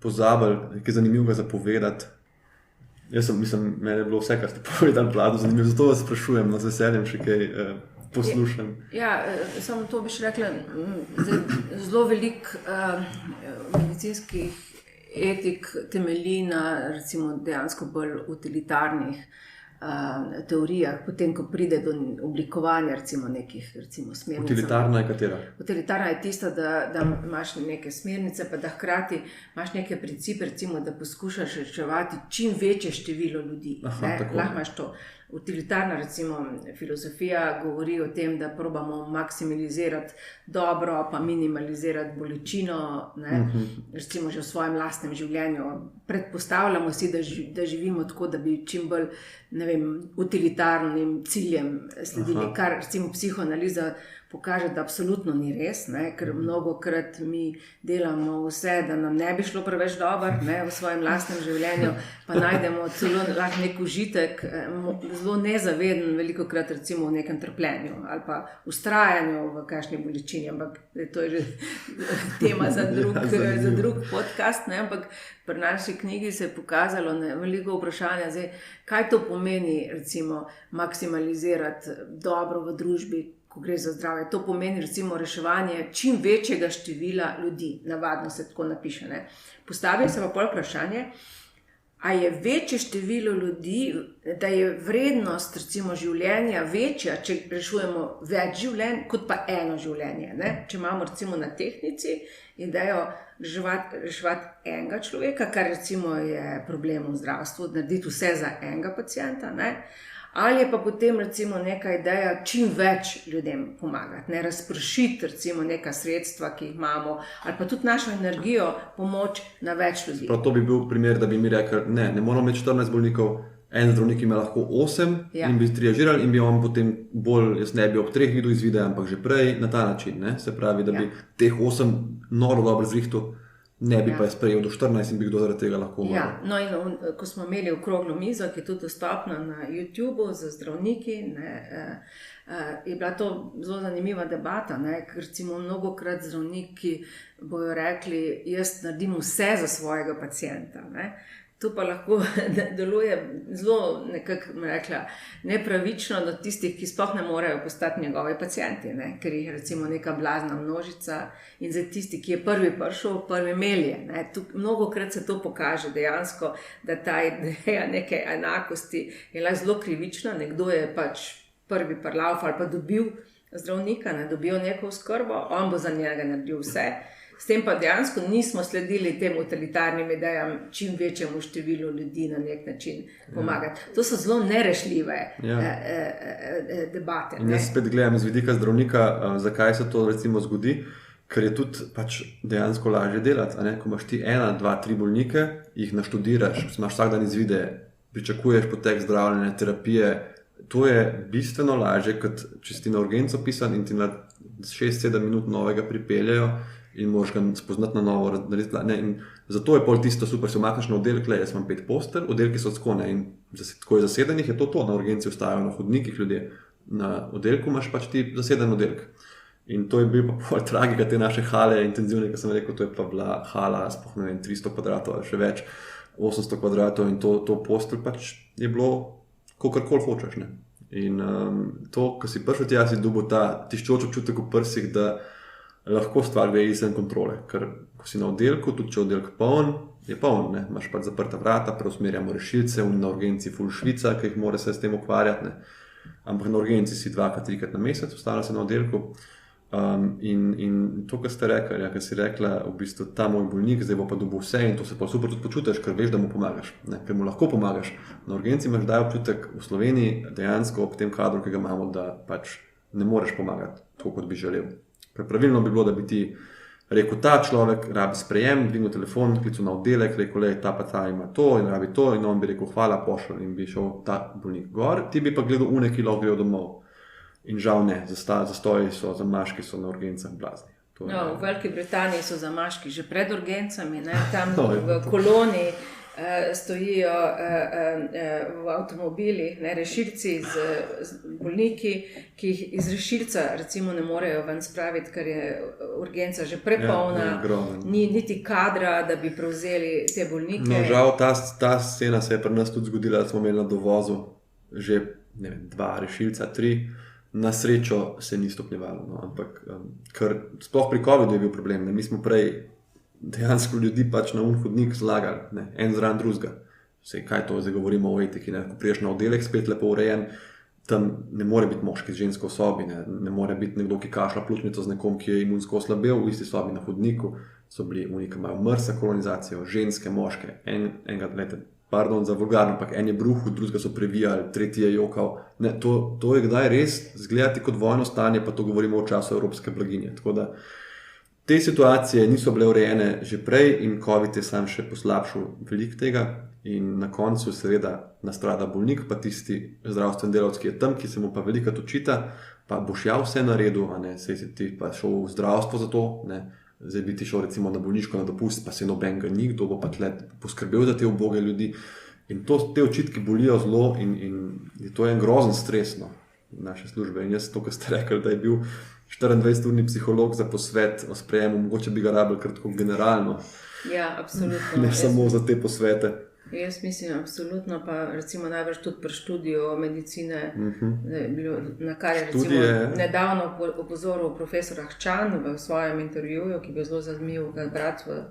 pozabil, nekaj zanimivega zapovedati. Jaz mislim, mene je bilo vse, kar ste povedali, Vlado, zanimivo, zato vas sprašujem, z veseljem še kaj poslušam. Ja, samo to bi še rekla, zelo veliko medicinskih etik temelji na recimo dejansko bolj utilitarnih teorijah, potem ko pride do oblikovanja recimo nekih smernic. Utilitarna je katera? Utilitarna je tista, da imaš neke smernice, pa da hkrati imaš neke principe, recimo, da poskušaš reševati čim večje število ljudi. Lahko imaš to. Utilitarna recimo filozofija govori o tem, da probamo maksimalizirati dobro, pa minimalizirati bolečino, recimo že v svojem lastnem življenju. Predpostavljamo si, da živimo tako, da bi čim bolj, ne vem, utilitarnim ciljem sledili, kar recimo psihoanaliza pokaže, da absolutno ni res, ker mnogokrat mi delamo vse, da nam ne bi šlo preveč dobro v svojem lastnem življenju, pa najdemo celo lahko nek užitek, zelo nezaveden velikokrat recimo v nekem trpljenju ali pa vztrajanju v kakšni bolečini, ampak to je že tema za drug podcast, ampak pri naši knjigi se je pokazalo veliko vprašanja, zdaj, kaj to pomeni recimo maksimalizirati dobro v družbi, ko gre za zdravje. To pomeni recimo reševanje čim večjega števila ljudi, navadno se tako napiše. Postavim se pa pol vprašanje, a je večje število ljudi, da je vrednost recimo življenja večja, če rešujemo več življenj, kot pa eno življenje. Če imamo recimo na tehnici idejo reševati enega človeka, kar recimo je problem v zdravstvu, narediti vse za enega pacienta, ali je pa potem recimo neka ideja čim več ljudem pomagati, razpršiti recimo neka sredstva, ki jih imamo, ali pa tudi našo energijo, pomoč na več ljudi. Prav to bi bil primer, da bi mi rekli, ne moramo imeti 14 bolnikov, en zdravnik ima lahko 8 in bi triažirali in bi on potem bolj, jaz ne bi ob 3 videl iz videa, ampak že prej na ta način, se pravi, da bi teh 8 noro dobro zrihtal, ne bi pa je sprejel do 14 in bi kdo zaradi tega lahko umrl. No in ko smo imeli okroglo mizo, ki je tudi dostopna na YouTubeu za zdravniki, je bila to zelo zanimiva debata, ker recimo mnogokrat zdravniki bojo rekli, jaz naredim vse za svojega pacienta. To pa lahko deluje zelo nekako, rekla, nepravično do tistih, ki sploh ne morejo postati njegovi pacienti, ker jih recimo neka blazna množica in za tisti, ki je prvi prišel, prvi melje. Mnogokrat se to pokaže dejansko, da ta ideja neke enakosti je zelo krivična, nekdo je pač prvi parlav ali pa dobil zdravnika, dobil neko oskrbo, on bo za njega naredil vse. S tem pa dejansko nismo sledili tem utilitarnim idejam čim večjemu številu ljudi na nek način pomagati. To so zelo nerešljive debate. In jaz spet gledam iz vidika zdravnika, zakaj se to recimo zgodi, ker je tudi pač dejansko lažje delati. Ko imaš ti 1, 2, 3 bolnike, jih naštudiraš, imaš vsak dan izvide, pričakuješ potek zdravljenja, terapije, to je bistveno lažje, kot če si ti na urgenco pisan in ti na 6-7 minut novega pripeljajo in moraš ga spoznati na novo. In zato je pol tisto super, se omakneš na oddelek, jaz imam 5 postelj, oddelki so tako, in tako je zasedenih, je to, na urgenci ostajajo na hodnikih ljudje, na oddelku imaš pač ti zaseden oddelek. In to je bil pa pol tragika te naše hale intenzivne, ki sem rekel, to je pa bila hala, spoh ne vem, 300 kvadratov ali še več, 800 kvadratov in to postelj pač je bilo kakorkoli hočeš. In to, ko si prišel tja, si dobil ta tiščoč občutek v prsih, da lahko stvar gre izven kontrole, ker ko si na oddelku, tudi če oddelek poln, je poln, imaš pač zaprta vrata, preusmerjamo rešilce, na urgenci ful švica, ki jih mora se s tem ukvarjati, ampak na urgenci si 2-3 na mesec, ostala se na oddelku, In to, kar ste rekli, kar si rekla, v bistvu ta moj bolnik, zdaj bo pa dobil vse in to se pa super tudi počutiš, ker veš, da mu pomagaš, ne? Ker mu lahko pomagaš. Na urgenci imaš daj občutek v Sloveniji dejansko ob tem kadru, ki ga imamo, da pač ne moreš pomagati tako, kot bi želel. Pravilno bi bilo, da bi ti rekel, ta človek rabi sprejem, dvignil telefon, klical na oddelek, rekel, ta pa ta ima to in rabi to in on bi rekel, hvala, pošel in bi šel ta bolnik gor, ti bi pa gledal ki lahko grejo domov. In žal ne, zastoji so, zamaški so na urgencah blazni. V Veliki Britaniji so zamaški že pred urgencami, ne? Tam v koloni stojijo v avtomobilih, ne, rešilci z bolniki, ki jih iz rešilca recimo ne morejo ven spraviti, ker je urgenca že prepolna, ni niti kadra, da bi prevzeli te bolnike. No, žal ta scena se je pri nas tudi zgodila, da smo imeli na dovozu že 2 rešilca, 3. Na srečo se ni stopnjevalo, no, ampak ker sploh pri COVID-u je bil problem, ne, mi smo prej dejansko ljudi pač na hodnik zlagali, ne, en zraven drugega. Vse, kaj to, zdaj govorimo o etiki, ne, ko priješ na oddelek spet lepo urejen, tam ne more biti moški z žensko v sobi, ne more biti nekdo, ki kašlja pljučnico z nekom, ki je imunsko oslabel, v isti sobi na hodniku, so bili oni, ki imajo mrsa kolonizacijo, ženske, moške, pardon za vulgarno, ampak en je bruhal, drugega so previjali, tretji je jokal. Ne, to je kdaj res zgledati kot vojno stanje, pa to govorimo o času evropske blaginje. Tako da te situacije niso bile urejene že prej in COVID je sam še poslabšal veliko tega in na koncu seveda nastrada bolnik, pa tisti zdravstveni delavec, ki je tam, ki se mu pa veliko očita, pa boš ja vse naredil, a ne, sej si ti pa šel v zdravstvo za to, ne. Zdaj bi ti šel recimo na bolniško na dopust, pa se nobenega ni, kdo bo pa tle poskrbel za te uboge ljudi. In te očitki bolijo zelo in to je en grozen stres, no, naše službe. In jaz to, kar ste rekli, da je bil 24-urni psiholog za posvet o sprejemu, mogoče bi ga rabili kar tako generalno. Ja, absolutno. Ne samo za te posvete. Jaz mislim, absolutno, pa recimo najbrž tudi pri študiju medicine, da je bilo, na kar je recimo nedavno opozoril profesor Ahčan v svojem intervjuju, ki bi zelo zanimiv ga brati v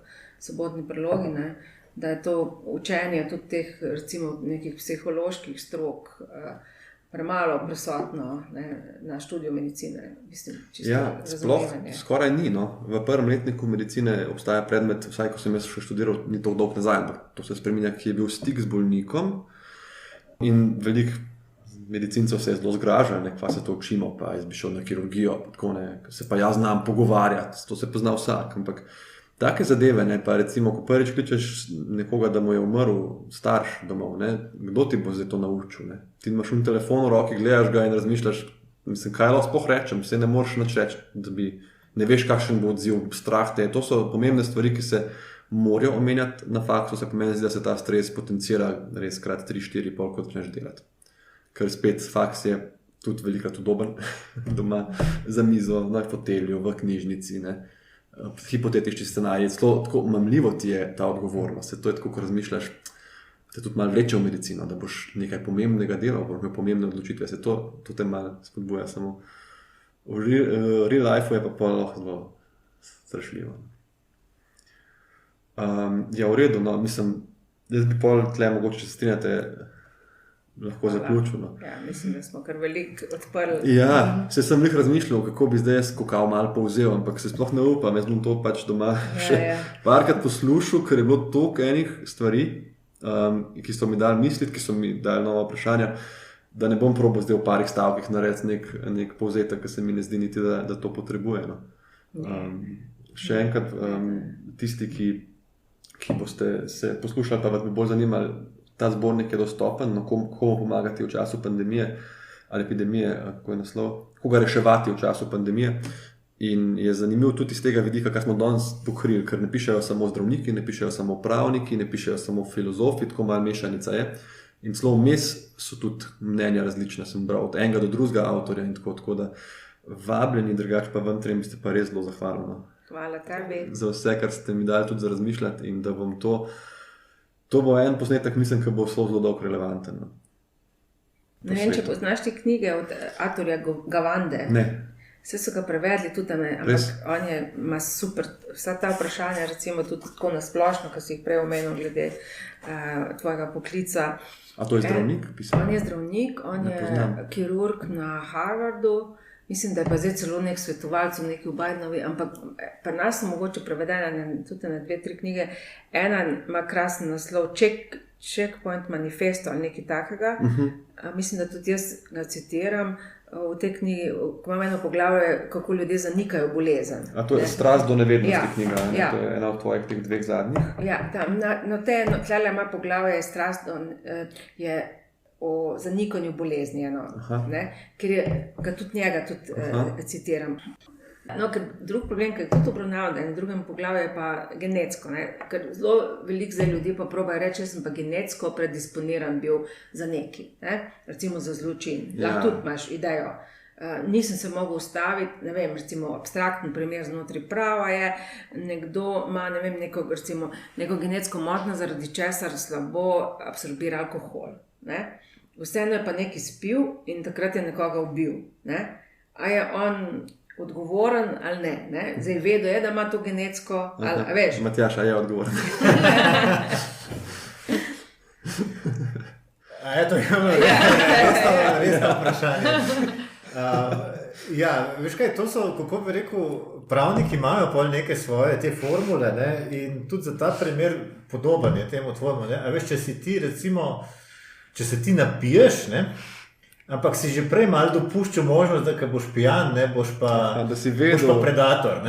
Sobotni prilogi, ne, da je to učenje tudi teh recimo nekih psiholoških strok premalo prisotno, ne, na študiju medicine. Mislim, ja, sploh skoraj ni. No. V prvem letniku medicine obstaja predmet, vsaj ko sem jaz še študiral, ni to dolg nazaj, ampak to se spreminja, ki je bil stik z bolnikom in veliko medicincev se je zelo zgražal, kva se to učimo, pa jaz bi šel na kirurgijo, tako ne, se pa jaz znam pogovarjati, to se pozna vsak, ampak take zadeve, ne, pa recimo, ko prvič kličeš nekoga, da mu je umrl starš domov, ne, kdo ti bo zdaj to naučil, ne? Ti imaš un telefon v roki, gledaš ga in razmišljaš, mislim, kaj lahko sploh rečem, se ne moreš nič reči, da bi, ne veš, kakšen bo odziv, strah te, to so pomembne stvari, ki se morajo omenjati na faksu, se pomeni, da se ta stres potencira res krat 3-4 pol, kot začneš delati. Ker spet faks je tudi velikrat udoben doma za mizo, na fotelju, v knjižnici, ne. Hipotetični scenarij, zelo tako mamljivo ti je ta odgovornost. To je tako, ko razmišljaš, te tudi malo vleče v medicino, da boš nekaj pomembnega delal, boš imel pomembne odločitve. Se to te malo spodbuja samo. V real life je pa lahko zelo strašljivo. Ja, v redu, no, mislim, jaz bi pol tle mogoče, če se strinjate, lahko zaključil. No. Ja, mislim, da smo kar veliko odprli. Ja, se sem jih razmišljal, kako bi zdaj jaz kokal malo povzel, ampak se sploh ne upam, jaz bom to pač doma še parkrat poslušal, ker je bilo toliko enih stvari, ki so mi dali misliti, ki so mi dali nova vprašanja, da ne bom probal zdaj v parih stavkih narediti nek povzetek, ki se mi ne zdi niti, da to potrebuje. No. Še enkrat, tisti, ki boste se poslušali, pa vas bi bolj zanimali, ta zbornik je dostopen, no, komu pomagati v času pandemije ali epidemije, kako je naslov, koga reševati v času pandemije. In je zanimiv tudi iz tega vidika, kar smo danes pokrili, ker ne pišejo samo zdravniki, ne pišejo samo pravniki, ne pišejo samo filozofi, tako malo mešanica je. In celo vmes so tudi mnenja različna, sem bral od enega do drugega avtorja in tako da vabljeni, drugače pa vam trem, ste pa res zelo zahvalni. Hvala tebi. Za vse, kar ste mi dali tudi za razmišljati in da bom to bo en posnetek, mislim, ki bo zelo dolgo relevanten. No. Ne vem, če poznaš te knjige od Arturja Gavande. Ne. Vse so ga prevedli tudi, ampak on ima super, vsa ta vprašanja, recimo tudi tako nasplošno, ko si jih prej omenil glede tvojega poklica. A to je zdravnik? On je zdravnik, on je kirurg na Harvardu, mislim, da je pa zdaj celo nek svetovalc v neki Bidenovi, ampak pri nas so mogoče prevedene tudi na 2-3 knjige. Ena ima krasen naslov Checkpoint Manifesto ali nekaj takega. Mislim, da tudi jaz ga citiram v tej knjigi, ko imam eno poglavje, kako ljudje zanikajo bolezen. A to je Strast do nevednosti knjiga, ne? To je ena od tvojih teh 2 zadnjih. Ja, tlele ima poglavje Strast je o zanikanju bolezni, ker ga tudi njega citiram. No, ker drug problem, ki je tudi obravnaval, da je na drugem poglavju, je pa genetsko. Ker zelo veliko zdaj ljudi pa probajo reči, jaz sem pa genetsko predisponiran bil za nekaj, recimo za zločin. Lahko tudi imaš idejo. Nisem se mogel ustaviti, ne vem, recimo abstraktni primer znotraj prava je, nekdo ima, ne vem, neko genetsko motnjo, zaradi česar slabo absorbira alkohol. Vseeno je pa nekaj spil in takrat je nekoga ubil. A je on odgovoren ali ne? Zdaj vedo je, da ima to genetsko, ali veš. Matjaša je odgovoren. To je resno vprašanje. Veš kaj, to so, kako bi rekel, pravniki imajo pol neke svoje te formule, in tudi za ta primer podoben je temu tvojemu. A veš, če si ti recimo, če se ti napiješ, ampak si že prej malo dopuščal možnost, da ko boš pijan, boš pa predator,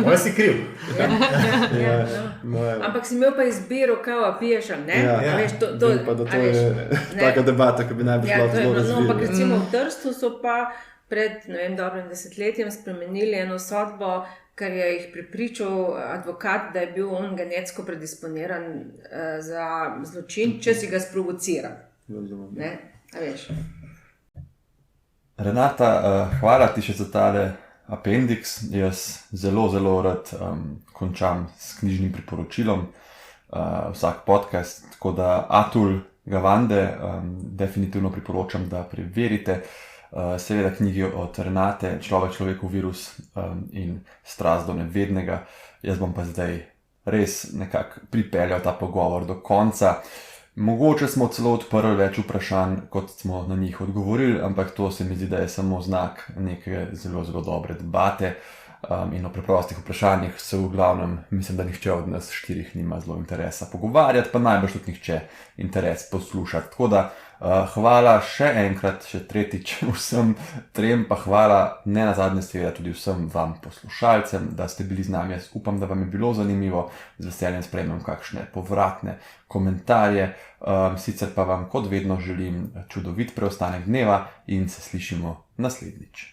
pa si kriv. Ampak si imel pa izbiro, kao piješ, ne? To je taka debata, ki bi najbolj zelo razvila. Ampak recimo v Trstu so pa pred, ne vem, dobrim desetletjem spremenili eno sodbo, ker je jih prepričal advokat, da je bil on genetsko predisponiran za zločin, če si ga sprovociral. A veš? Renata, hvala ti še za tale appendix. Jaz zelo, zelo rad končam s knjižnim priporočilom vsak podcast, tako da Atul Gawande definitivno priporočam, da preverite. Seveda knjigi od Renate, Človek, človekov virus in Strast do nevednega. Jaz bom pa zdaj res nekako pripeljal ta pogovor do konca. Mogoče smo celo odprli več vprašanj, kot smo na njih odgovorili, ampak to se mi zdi, da je samo znak neke zelo, zelo dobre debate. In o preprostih vprašanjih se v glavnem, mislim, da nihče od nas 4 nima zelo interesa pogovarjati, pa najbrž tudi nihče interes poslušati. Tako da hvala še enkrat, še tretjič vsem 3, pa hvala ne nazadnje seveda tudi vsem vam poslušalcem, da ste bili z nami. Jaz upam, da vam je bilo zanimivo, z veseljem sprejmem kakšne povratne komentarje. Sicer pa vam kot vedno želim čudovit preostanek dneva in se slišimo naslednjič.